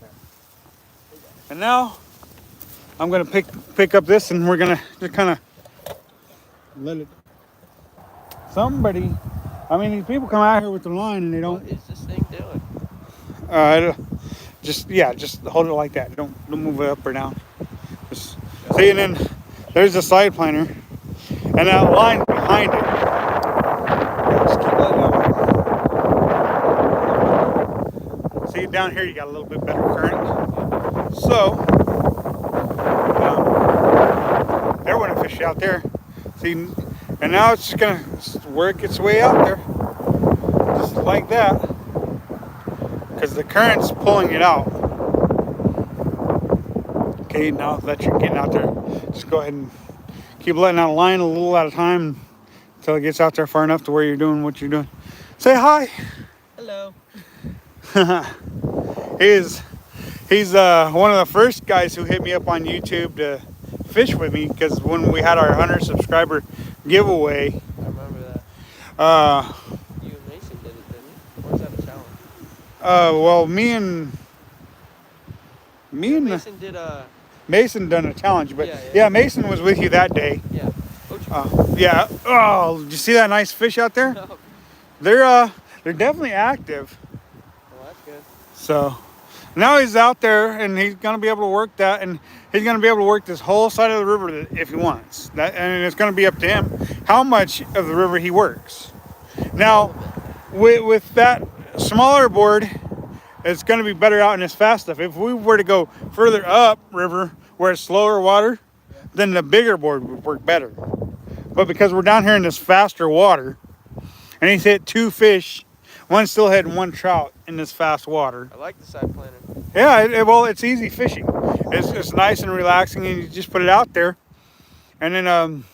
There. And now I'm gonna pick up this and we're gonna just kind of let it. Somebody, I mean, these people come out here with the line and they don't. What is this thing doing? Just hold it like that. Don't move it up or down. Just see, and then there's the side planer, and that line behind it. Just keep letting that one. See, down here you got a little bit better current. So there wouldn't fish out there. See, and now it's just gonna work its way out there, just like that. Because the current's pulling it out. Okay, now that you're getting out there, just go ahead and keep letting out a line a little at a time until it gets out there far enough to where you're doing what you're doing. Say hi. Hello. He's one of the first guys who hit me up on YouTube to fish with me, because when we had our 100 subscriber giveaway, I remember that. You and Mason did it, didn't you? Or was that a challenge? Well, me and Mason did Mason done a challenge, but Yeah. yeah, Mason was with you that day. Yeah. Yeah. Oh, did you see that nice fish out there? No. They're definitely active. Well, that's good. So now he's out there and he's gonna be able to work that, and he's gonna be able to work this whole side of the river if he wants. That, and it's gonna be up to him how much of the river he works. Now, with that smaller board, it's going to be better out in this fast stuff. If we were to go further up river where it's slower water, then the bigger board would work better. But because we're down here in this faster water, and he's hit 2 fish, 1 steelhead and 1 trout in this fast water. I like the side planer. Yeah, well, it's easy fishing. It's nice and relaxing, and you just put it out there, and then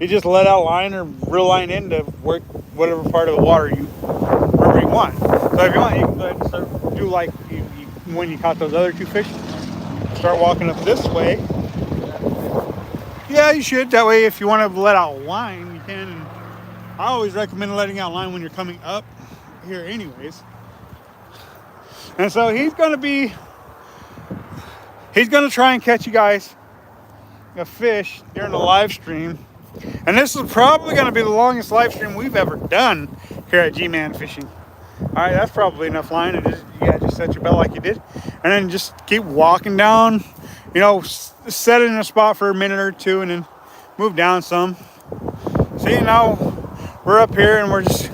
you just let out line or reel line in to work whatever part of the water wherever you want. So if you want, you can go ahead and start do like when you caught those other 2 fish. Start walking up this way. Yeah, you should. That way, if you want to let out line, you can. And I always recommend letting out line when you're coming up here, anyways. And so he's gonna try and catch you guys a fish during the live stream. And this is probably going to be the longest live stream we've ever done here at G-Man Fishing. All right, that's probably enough line. Just set your belt like you did. And then just keep walking down, set it in a spot for a minute or 2 and then move down some. See, now we're up here and he's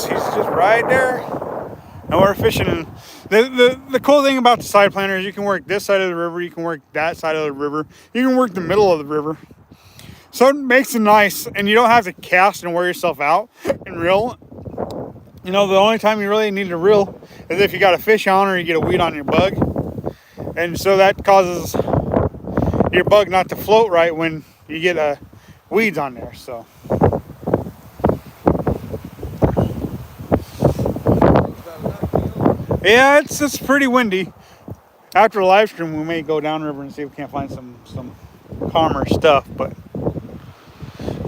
just right there. And we're fishing. And the cool thing about the side planer is you can work this side of the river, you can work that side of the river, you can work the middle of the river. So it makes it nice, and you don't have to cast and wear yourself out and reel. The only time you really need to reel is if you got a fish on or you get a weed on your bug. And so that causes your bug not to float right when you get weeds on there. So. Yeah, it's pretty windy. After the live stream, we may go downriver and see if we can't find some calmer stuff, but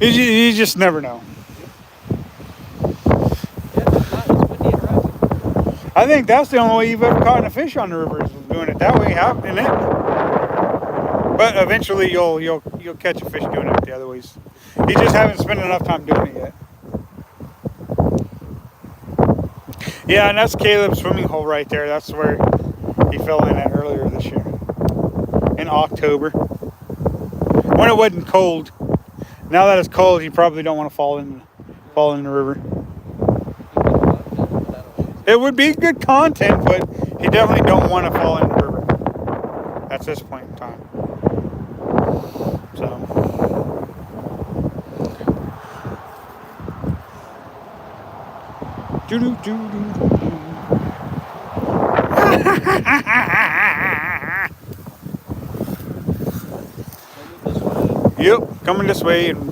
you just never know. I think that's the only way you've ever caught a fish on the river is doing it that way, isn't it? But eventually you'll catch a fish doing it the other ways. You just haven't spent enough time doing it yet. Yeah, and that's Caleb's swimming hole right there. That's where he fell in at earlier this year in October when it wasn't cold. Now that it's cold, you probably don't want to fall in the river. It would be good content, but you definitely don't want to fall in the river at this point in time. So. Yep, coming this way, and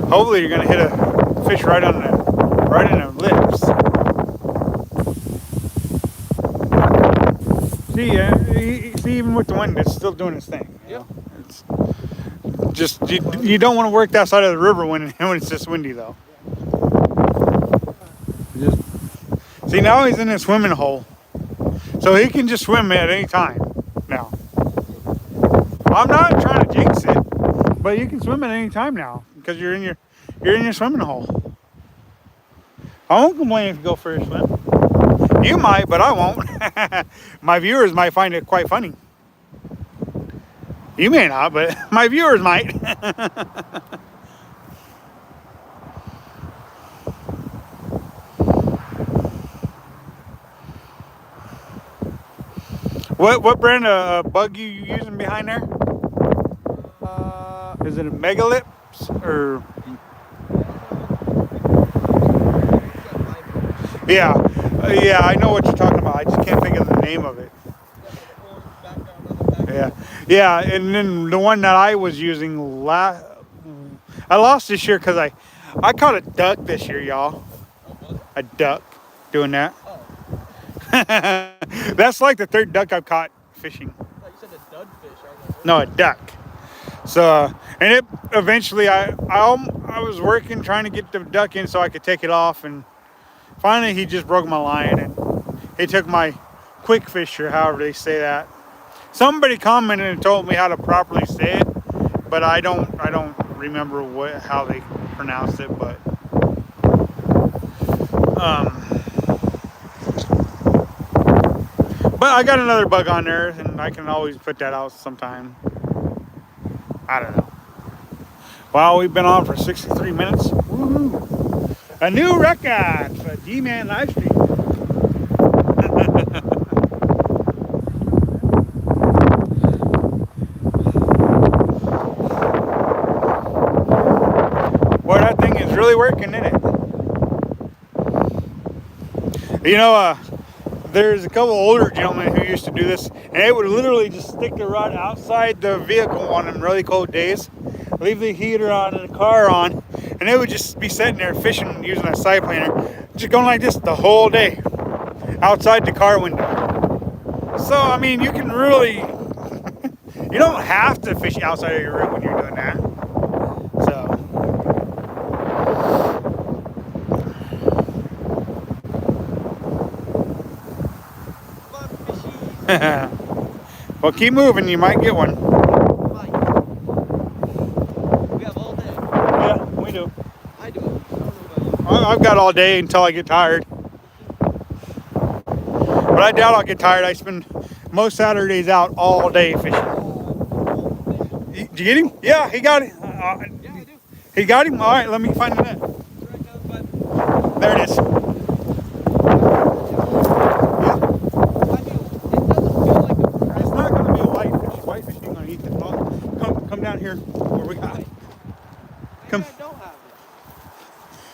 hopefully you're gonna hit a fish right in the lips. See, even with the wind, it's still doing its thing. Yeah. It's just you don't want to work that side of the river when it's just windy though. See, now he's in his swimming hole, so he can just swim at any time now. I'm not trying to jinx it, but you can swim at any time now because you're in your swimming hole. I won't complain if you go for a swim. You might, but I won't. My viewers might find it quite funny. You may not, but my viewers might. What brand of bug you using behind there? Is it a megalips or? Yeah, I know what you're talking about. I just can't think of the name of it. Yeah, and then the one that I was using I lost this year because I caught a duck this year, y'all. A duck doing that. That's like the third duck I've caught fishing. You said a dud fish. No, a duck. So, and it eventually I was working trying to get the duck in so I could take it off, and finally he just broke my line and he took my quick fisher, however they say that. Somebody commented and told me how to properly say it, but I don't remember how they pronounce it, but I got another bug on there, and I can always put that out sometime. I don't know. Wow, we've been on for 63 minutes. Woohoo! A new record for G-Man live stream. Boy, that thing is really working, isn't it? You know, there's a couple older gentlemen who used to do this, and they would literally just stick the rod outside the vehicle on them really cold days, leave the heater on and the car on, and they would just be sitting there fishing using a side planer, just going like this the whole day outside the car window. So, I mean, you can really, you don't have to fish outside of your rig when you're doing that. So. Well, keep moving, you might get one. We have all day. Yeah, we do. I do. I don't know about you. I've got all day until I get tired. But I doubt I'll get tired. I spend most Saturdays out all day fishing. Did you get him? Yeah, he got him. Yeah, I do. He got him? All right, let me find the net. There it is. Down here where we got. Come.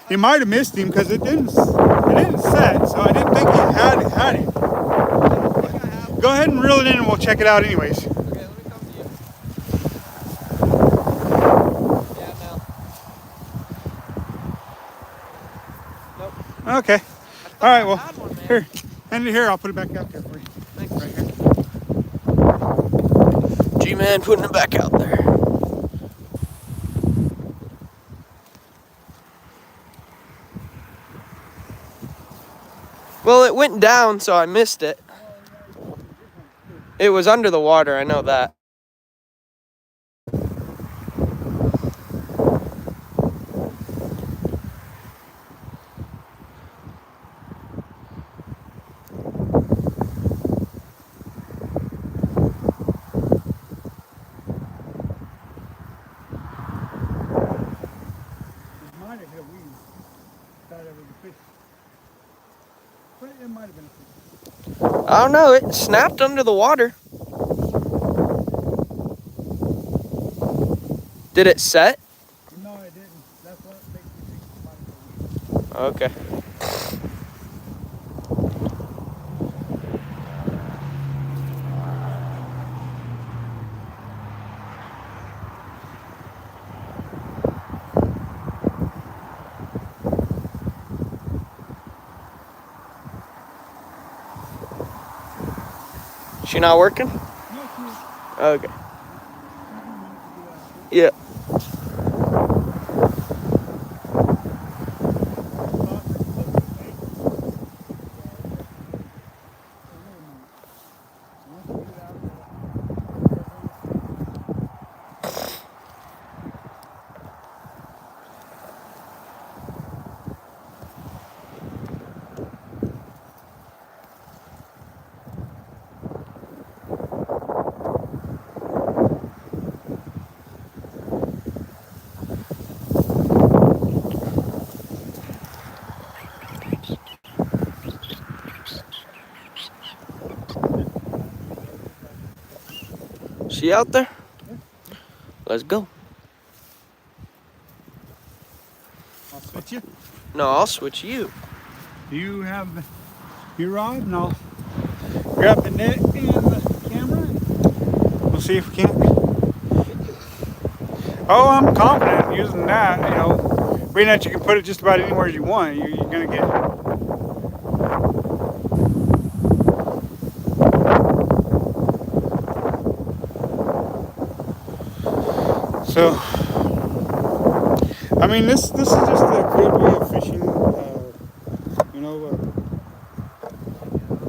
He might have missed him because it didn't set, so I didn't think he had him. Go ahead and reel it in and we'll check it out anyways. Okay, let me come to you. Yeah, no. Nope. Okay. All right, well, here. Hand it here, I'll put it back out there for you. Thanks. Right here. G-Man putting it back out there. Well, it went down, so I missed it. It was under the water, I know that. Might have hit a weed. Thought it was a fish. But it might have been a fish. I don't know, it snapped under the water. Did it set? No, it didn't. That's what makes me think it might have been a weed. Okay. She not working? No, it's Okay. Yeah. She out there? Let's go. I'll switch you. No, I'll switch you. You have your rod, and I'll grab the net and the camera. We'll see if we can't. Oh, I'm confident using that. You know, being that you can put it just about anywhere you want, you're gonna get it. So, I mean, this is just a good way of fishing. You know,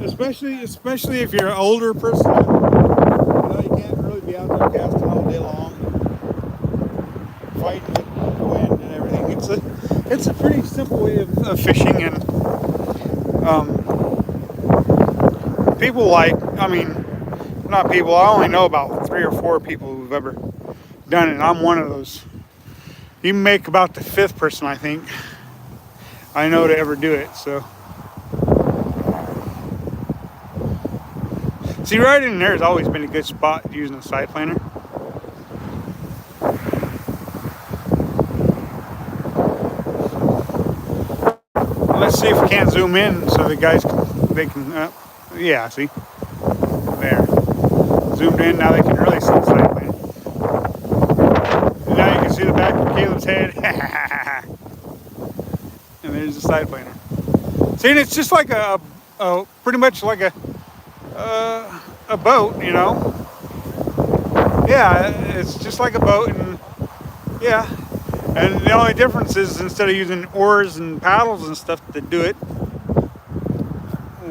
especially if you're an older person. You know, you can't really be out there casting all day long, fighting the wind and everything. It's a pretty simple way of fishing, and people I mean, not people. I only know about 3 or 4 people who've ever done it. I'm one of those. You make about the 5th person, I think, I know to ever do it. So, see, right in there has always been a good spot using a side planer. Let's see if we can't zoom in so the guys can. Yeah, see, there, zoomed in. Now they can really see the side planer. And now you can see the back of Caleb's head. And there's the side planer. See, and it's just like pretty much like a boat, you know. Yeah, it's just like a boat, and yeah. And the only difference is instead of using oars and paddles and stuff to do it,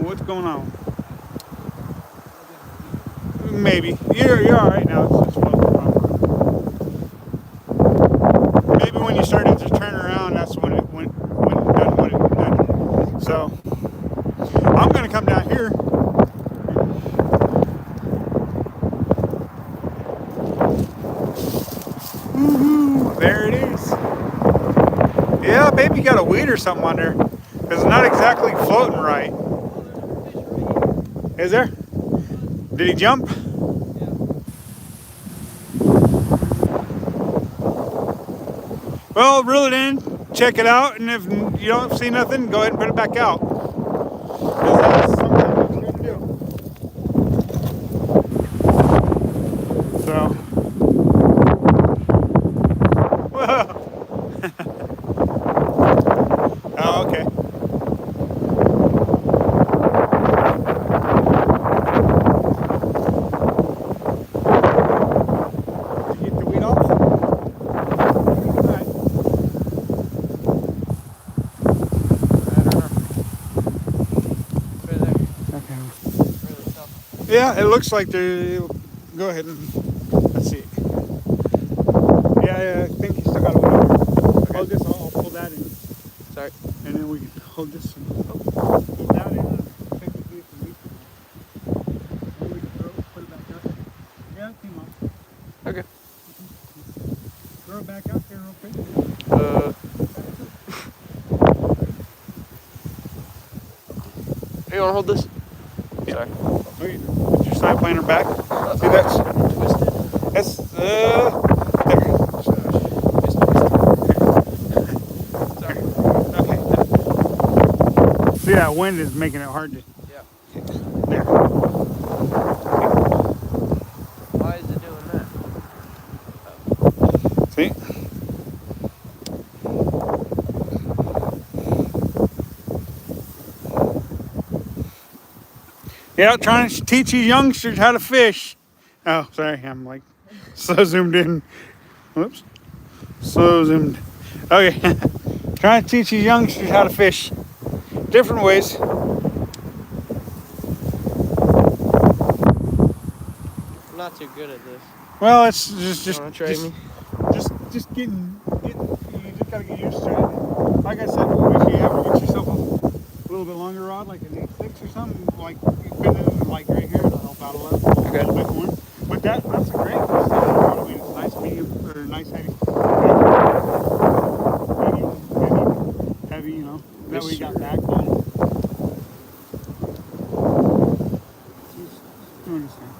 what's going on? Maybe you're all right now. It's floating around. Maybe when you started to turn around, that's when it done what it done. So I'm gonna come down here. Woohoo! There it is. Yeah, maybe you got a weed or something on there, because it's not exactly floating right. Is there? Did he jump? Well, reel it in, check it out, and if you don't see nothing, go ahead and put it back out. Because that's something what you're gonna do. So, whoa. Oh, okay. Did you get the weed off? All right. I don't know. Yeah, it looks like they're. Go ahead and let's see. Yeah, I think you still got a weed. Hold this. I'll pull that in, Sorry. and then we can hold this. And, pull that in. And check to see if the weed. Then we can put it back up. Yeah, it came off. Okay. Throw it back out there real quick. You want to hold this? Yeah. Sorry. Okay, put your side planer back. See that's Twisted. there. Sorry. Okay. See that wind is making it hard to. Yeah. There. Why is it doing that? See. Yeah, trying to teach these youngsters how to fish. Oh, sorry, I'm like so zoomed in. Whoops. So zoomed. Okay. Trying to teach these youngsters how to fish. Different ways. I'm not too good at this. Well, it's just You want to trade me? just getting you just gotta get used to it. Like I said, if you ever get yourself a little bit longer rod, like an 8/6 or something, like you fit in like right here, it'll help out a little bit more. But that's a great steelhead rod. I mean, it's nice medium or nice heavy, medium, heavy, you know. That way you got backbone. Just doing this thing.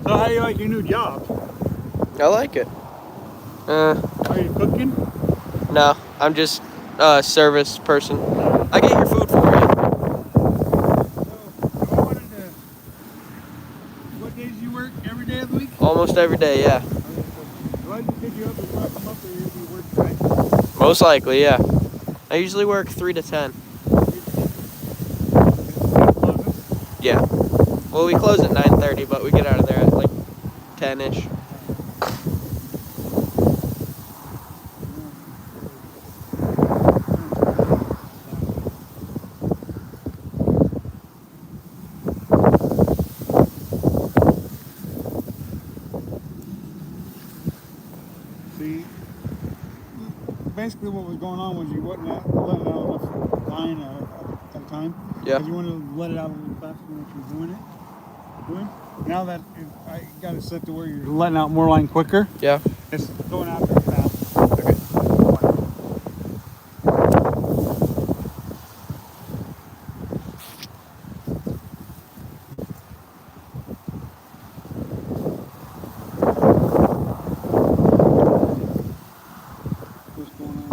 So how do you like your new job? I like it. Are you cooking? No, I'm just a service person. I get your food for you. So, I wanted to. What days do you work? Every day of the week? Almost every day, yeah. Well, I just pick you up and drop them up there. You'll be working, right? Most likely, yeah. I usually work 3 to 10. Yeah. Well, we close at 9:30, but we get out of there at like 10-ish. See, basically what was going on was you wasn't letting out enough line at a time. Yeah. Because you wanted to let it out a little faster than what you were doing. Now that I got it set to where you're letting out more line quicker, Yeah. it's going out there fast. Okay. What's going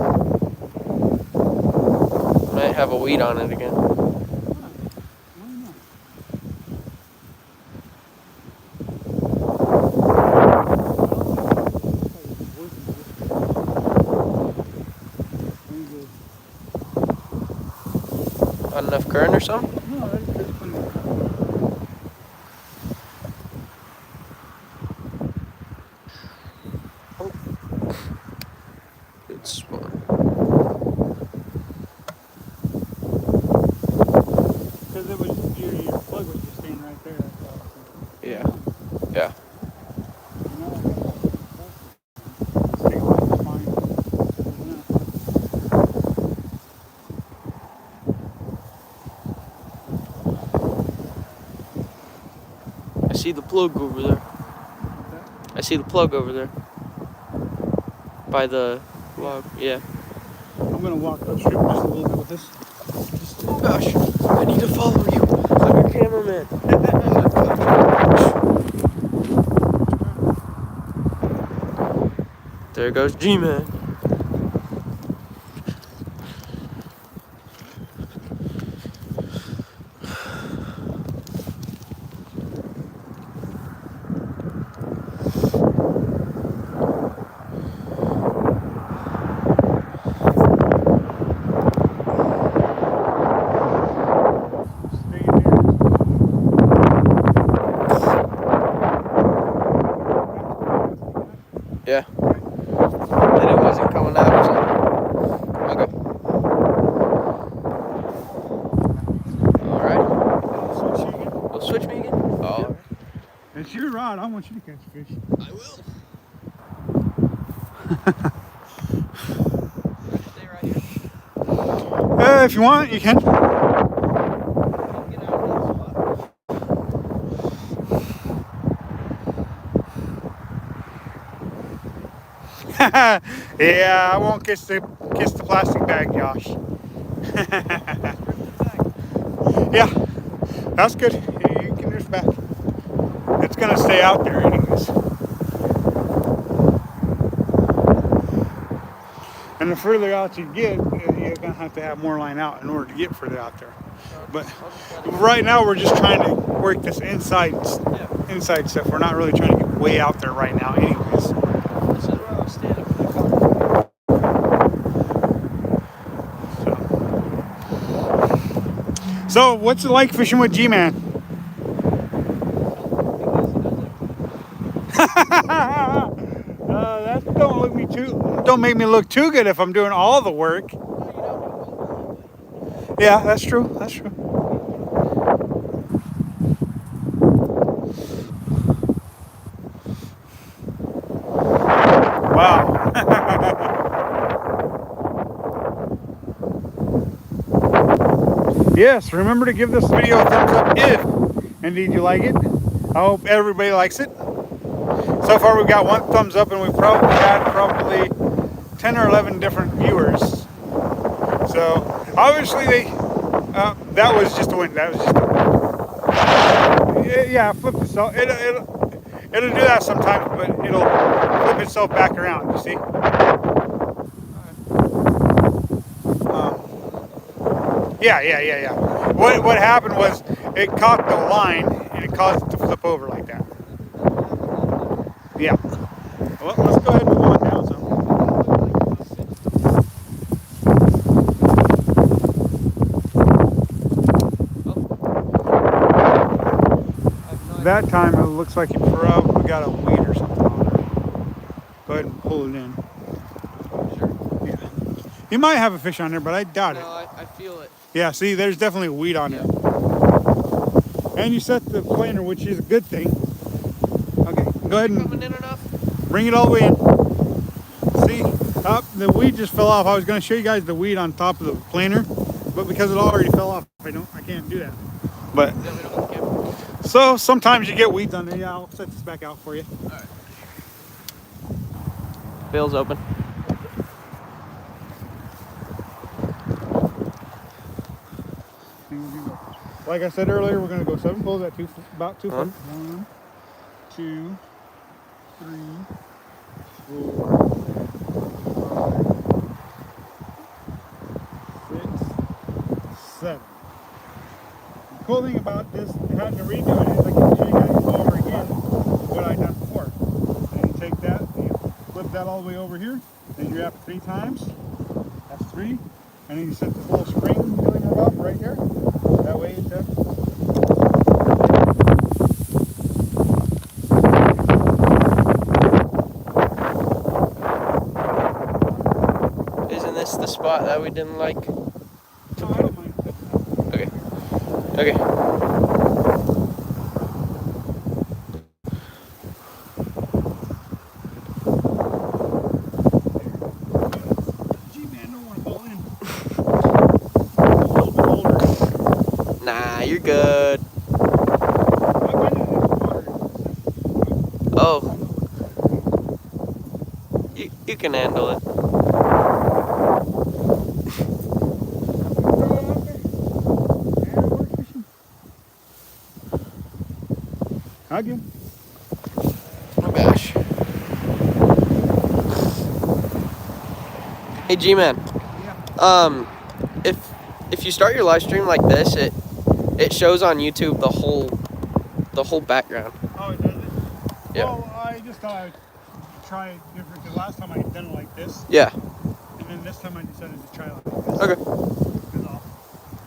on? Might have a weed on it again. Why not? Not enough current or something? No, that's funny. Good spot. Because it was your plug was just staying right there. That's all. Yeah. Yeah. You know, stay on fine. I see the plug over there. I see the plug over there. By the log. Yeah. I'm gonna walk upstream just a little bit with this. Gosh, I need to follow you. I'm your cameraman. There goes G-Man. Stay in there. that it wasn't coming out. So. Okay. All right. Switch you again. Will switch me again? Oh. All right. It's your rod. I want you to catch fish. I will. Stay right here. If you want, you can. Get out of this spot. Yeah, I won't kiss the plastic bag, Josh. Yeah, that's good. You can just back. It's gonna stay out there anyways. And the further out you get, you're gonna have to have more line out in order to get further out there. But right now we're just trying to work this inside stuff. We're not really trying to get way out there right now anyways. This is where I was standing for the car. So what's it like fishing with G-Man? That don't make me look too good if I'm doing all the work. Yeah, that's true. That's true. Wow. Yes, remember to give this video a thumbs up if indeed you like it. I hope everybody likes it. So far we've got 1 thumbs up and we've probably had 10 or 11 different viewers. So obviously that was just a win. That was just yeah, flip itself. It'll do that sometimes, but it'll flip itself back around, you see? Yeah. What happened was it caught the line and it caused it to flip over like that. Yeah. Well, let's go ahead and move on down some. That time it looks like you probably got a weed or something on there. Go ahead and pull it in. Sure. Yeah. You might have a fish on there, but I doubt it. No, I feel it. Yeah, see, there's definitely a weed on there. And you set the planer, which is a good thing. Okay, go ahead and Coming in enough? bring it all the way in. See, the weed just fell off. I was going to show you guys the weed on top of the planer, but because it already fell off, I can't do that. But so sometimes you get weeds on there. Yeah, I'll set this back out for you. All right. Bill's open. Like I said earlier, we're going to go 7 pulls at about 2 foot. 1, 2, 3, 4, 5, 6, 7. The cool thing about this, having to redo it, is I can show you guys over again what I've done before. And you take that, and you flip that all the way over here, then you're after 3 times. That's 3. And then you set this little spring doing it up right there. That way it does. Isn't this the spot that we didn't like? No, I don't mind. Okay. Okay. G-Man don't want to pull in. A little bit older. Nah, you're good. I've been in this water. Oh. You can handle it. Again. Oh gosh. Hey G-Man. Yeah. If you start your live stream like this, it shows on YouTube the whole background. Oh, it does it? Yeah. Well, I just thought I'd try it different because last time I had done it like this, Yeah. and then this time I decided to try it like this. Okay. That's all.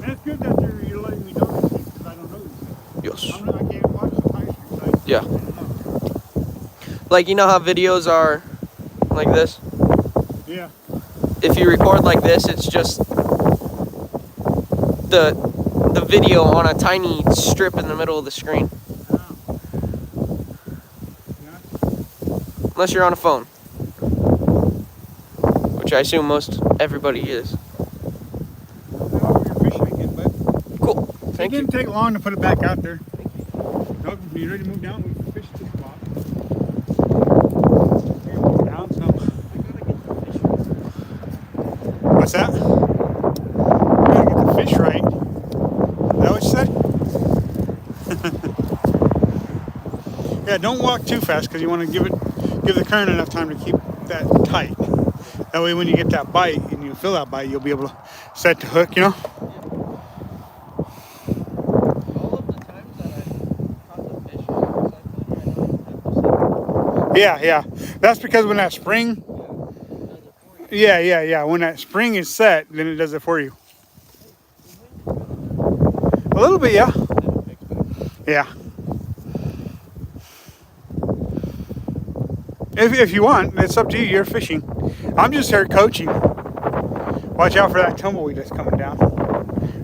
And it's good that you're letting me know these things because I don't know these things. Yes. I can't watch the high stream sites. Yeah. Like, you know how videos are like this? if you record like this, it's just the video on a tiny strip in the middle of the screen. Unless you're on a phone, which I assume most everybody is. You're fishing again, bud. Cool. Thank It you. didn't take long to put it back out there. No, you ready to move down? We can fish to the spot. You're gonna move down, so. What's that? You gotta get the fish right. Is that what you said? Yeah, don't walk too fast because you want to give the current enough time to keep that tight. That way when you get that bite and you feel that bite, you'll be able to set the hook, you know? All of the times that I caught the fish, I found I don't have to Yeah. That's because when that spring, yeah. When that spring is set, then it does it for you. A little bit, yeah. Yeah. If you want, it's up to you. You're fishing. I'm just here coaching. Watch out for that tumbleweed that's coming down.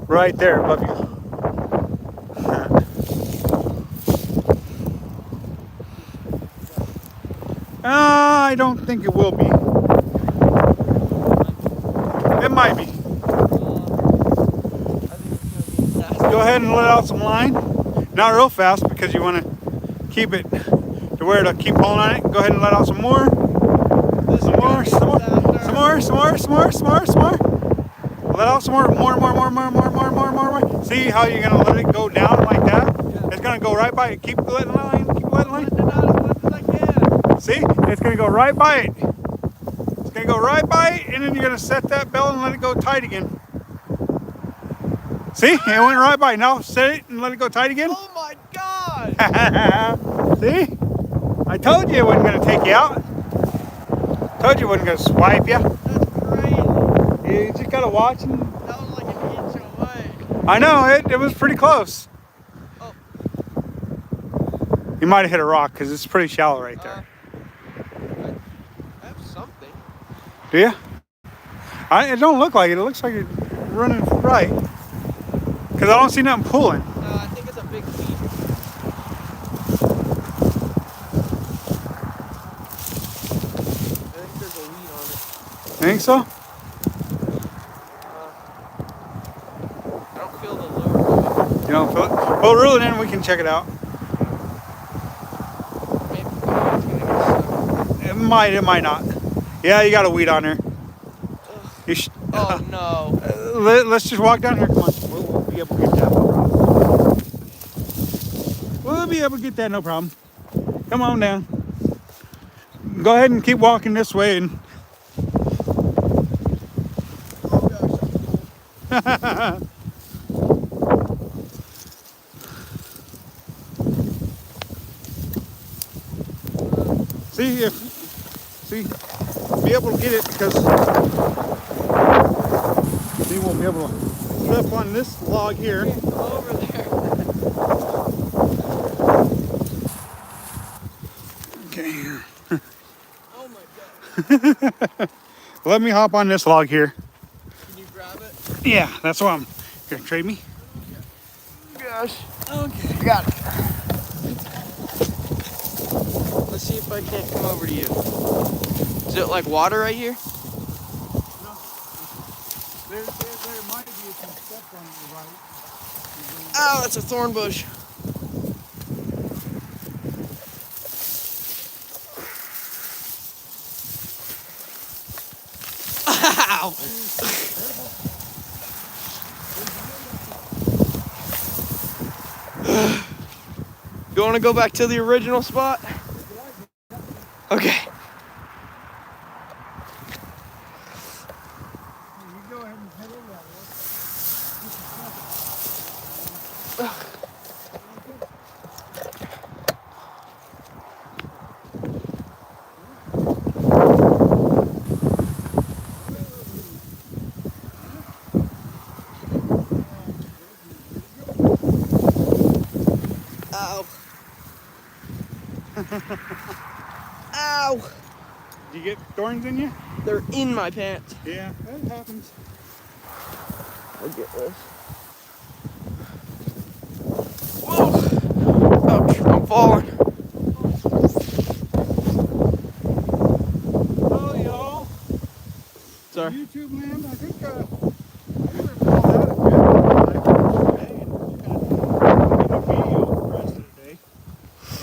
Right there above you. I don't think it will be. It might be. Go ahead and let out some line. Not real fast because you want to keep it to where it'll keep pulling on it. Go ahead and let out some more. Some more. Let out some more. More. See how you're gonna let it go down like that? It's gonna go right by it. Keep letting line. See? It's gonna go right by it. It's gonna go right by it, and then you're gonna set that bell and let it go tight again. See? It went right by it. Now set it and let it go tight again. Oh my God! See? I told you it wasn't gonna take you out. Told you it wasn't gonna swipe you. That's crazy. You just gotta watch and. That was like an inch away. I know it was pretty close. Oh. You might have hit a rock because it's pretty shallow right there. I have something. Do you? It don't look like it. It looks like it's running right. Because I don't see nothing pulling. I think it's a big weed. I think there's a weed on it. Think so? I don't feel the lure. You don't feel it? Well, reel it in. We can check it out. Maybe it's gonna get stuck. It might not. Yeah, you got a weed on there. You Oh no. let's just walk down here. Come on. We'll be able to get that. No problem. We'll be able to get that. No problem. Come on down. Go ahead and keep walking this way. And be able to get it because we won't be able to slip on this log here. Come over there. Okay. Oh my God. Let me hop on this log here. Can you grab it? Yeah, that's what I'm. Here, trade me. Gosh. Okay. Got it. Let's see if I can't come over to you. Is it like water right here? There might be some steps on the right. Oh, that's a thorn bush. Ow! You want to go back to the original spot? Okay. You go ahead and head over that way. Ow. Ow. Do you get thorns in you? They're in my pants. Yeah, that happens. I'll get this. Whoa! Ouch, I'm falling. Well, y'all. Sorry. YouTube land, I think we were called out a good day and a video for the rest of the day.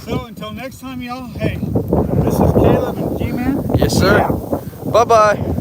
So until next time, y'all. Hey, this is Caleb and G-Man. Yes, sir. Yeah. Bye-bye.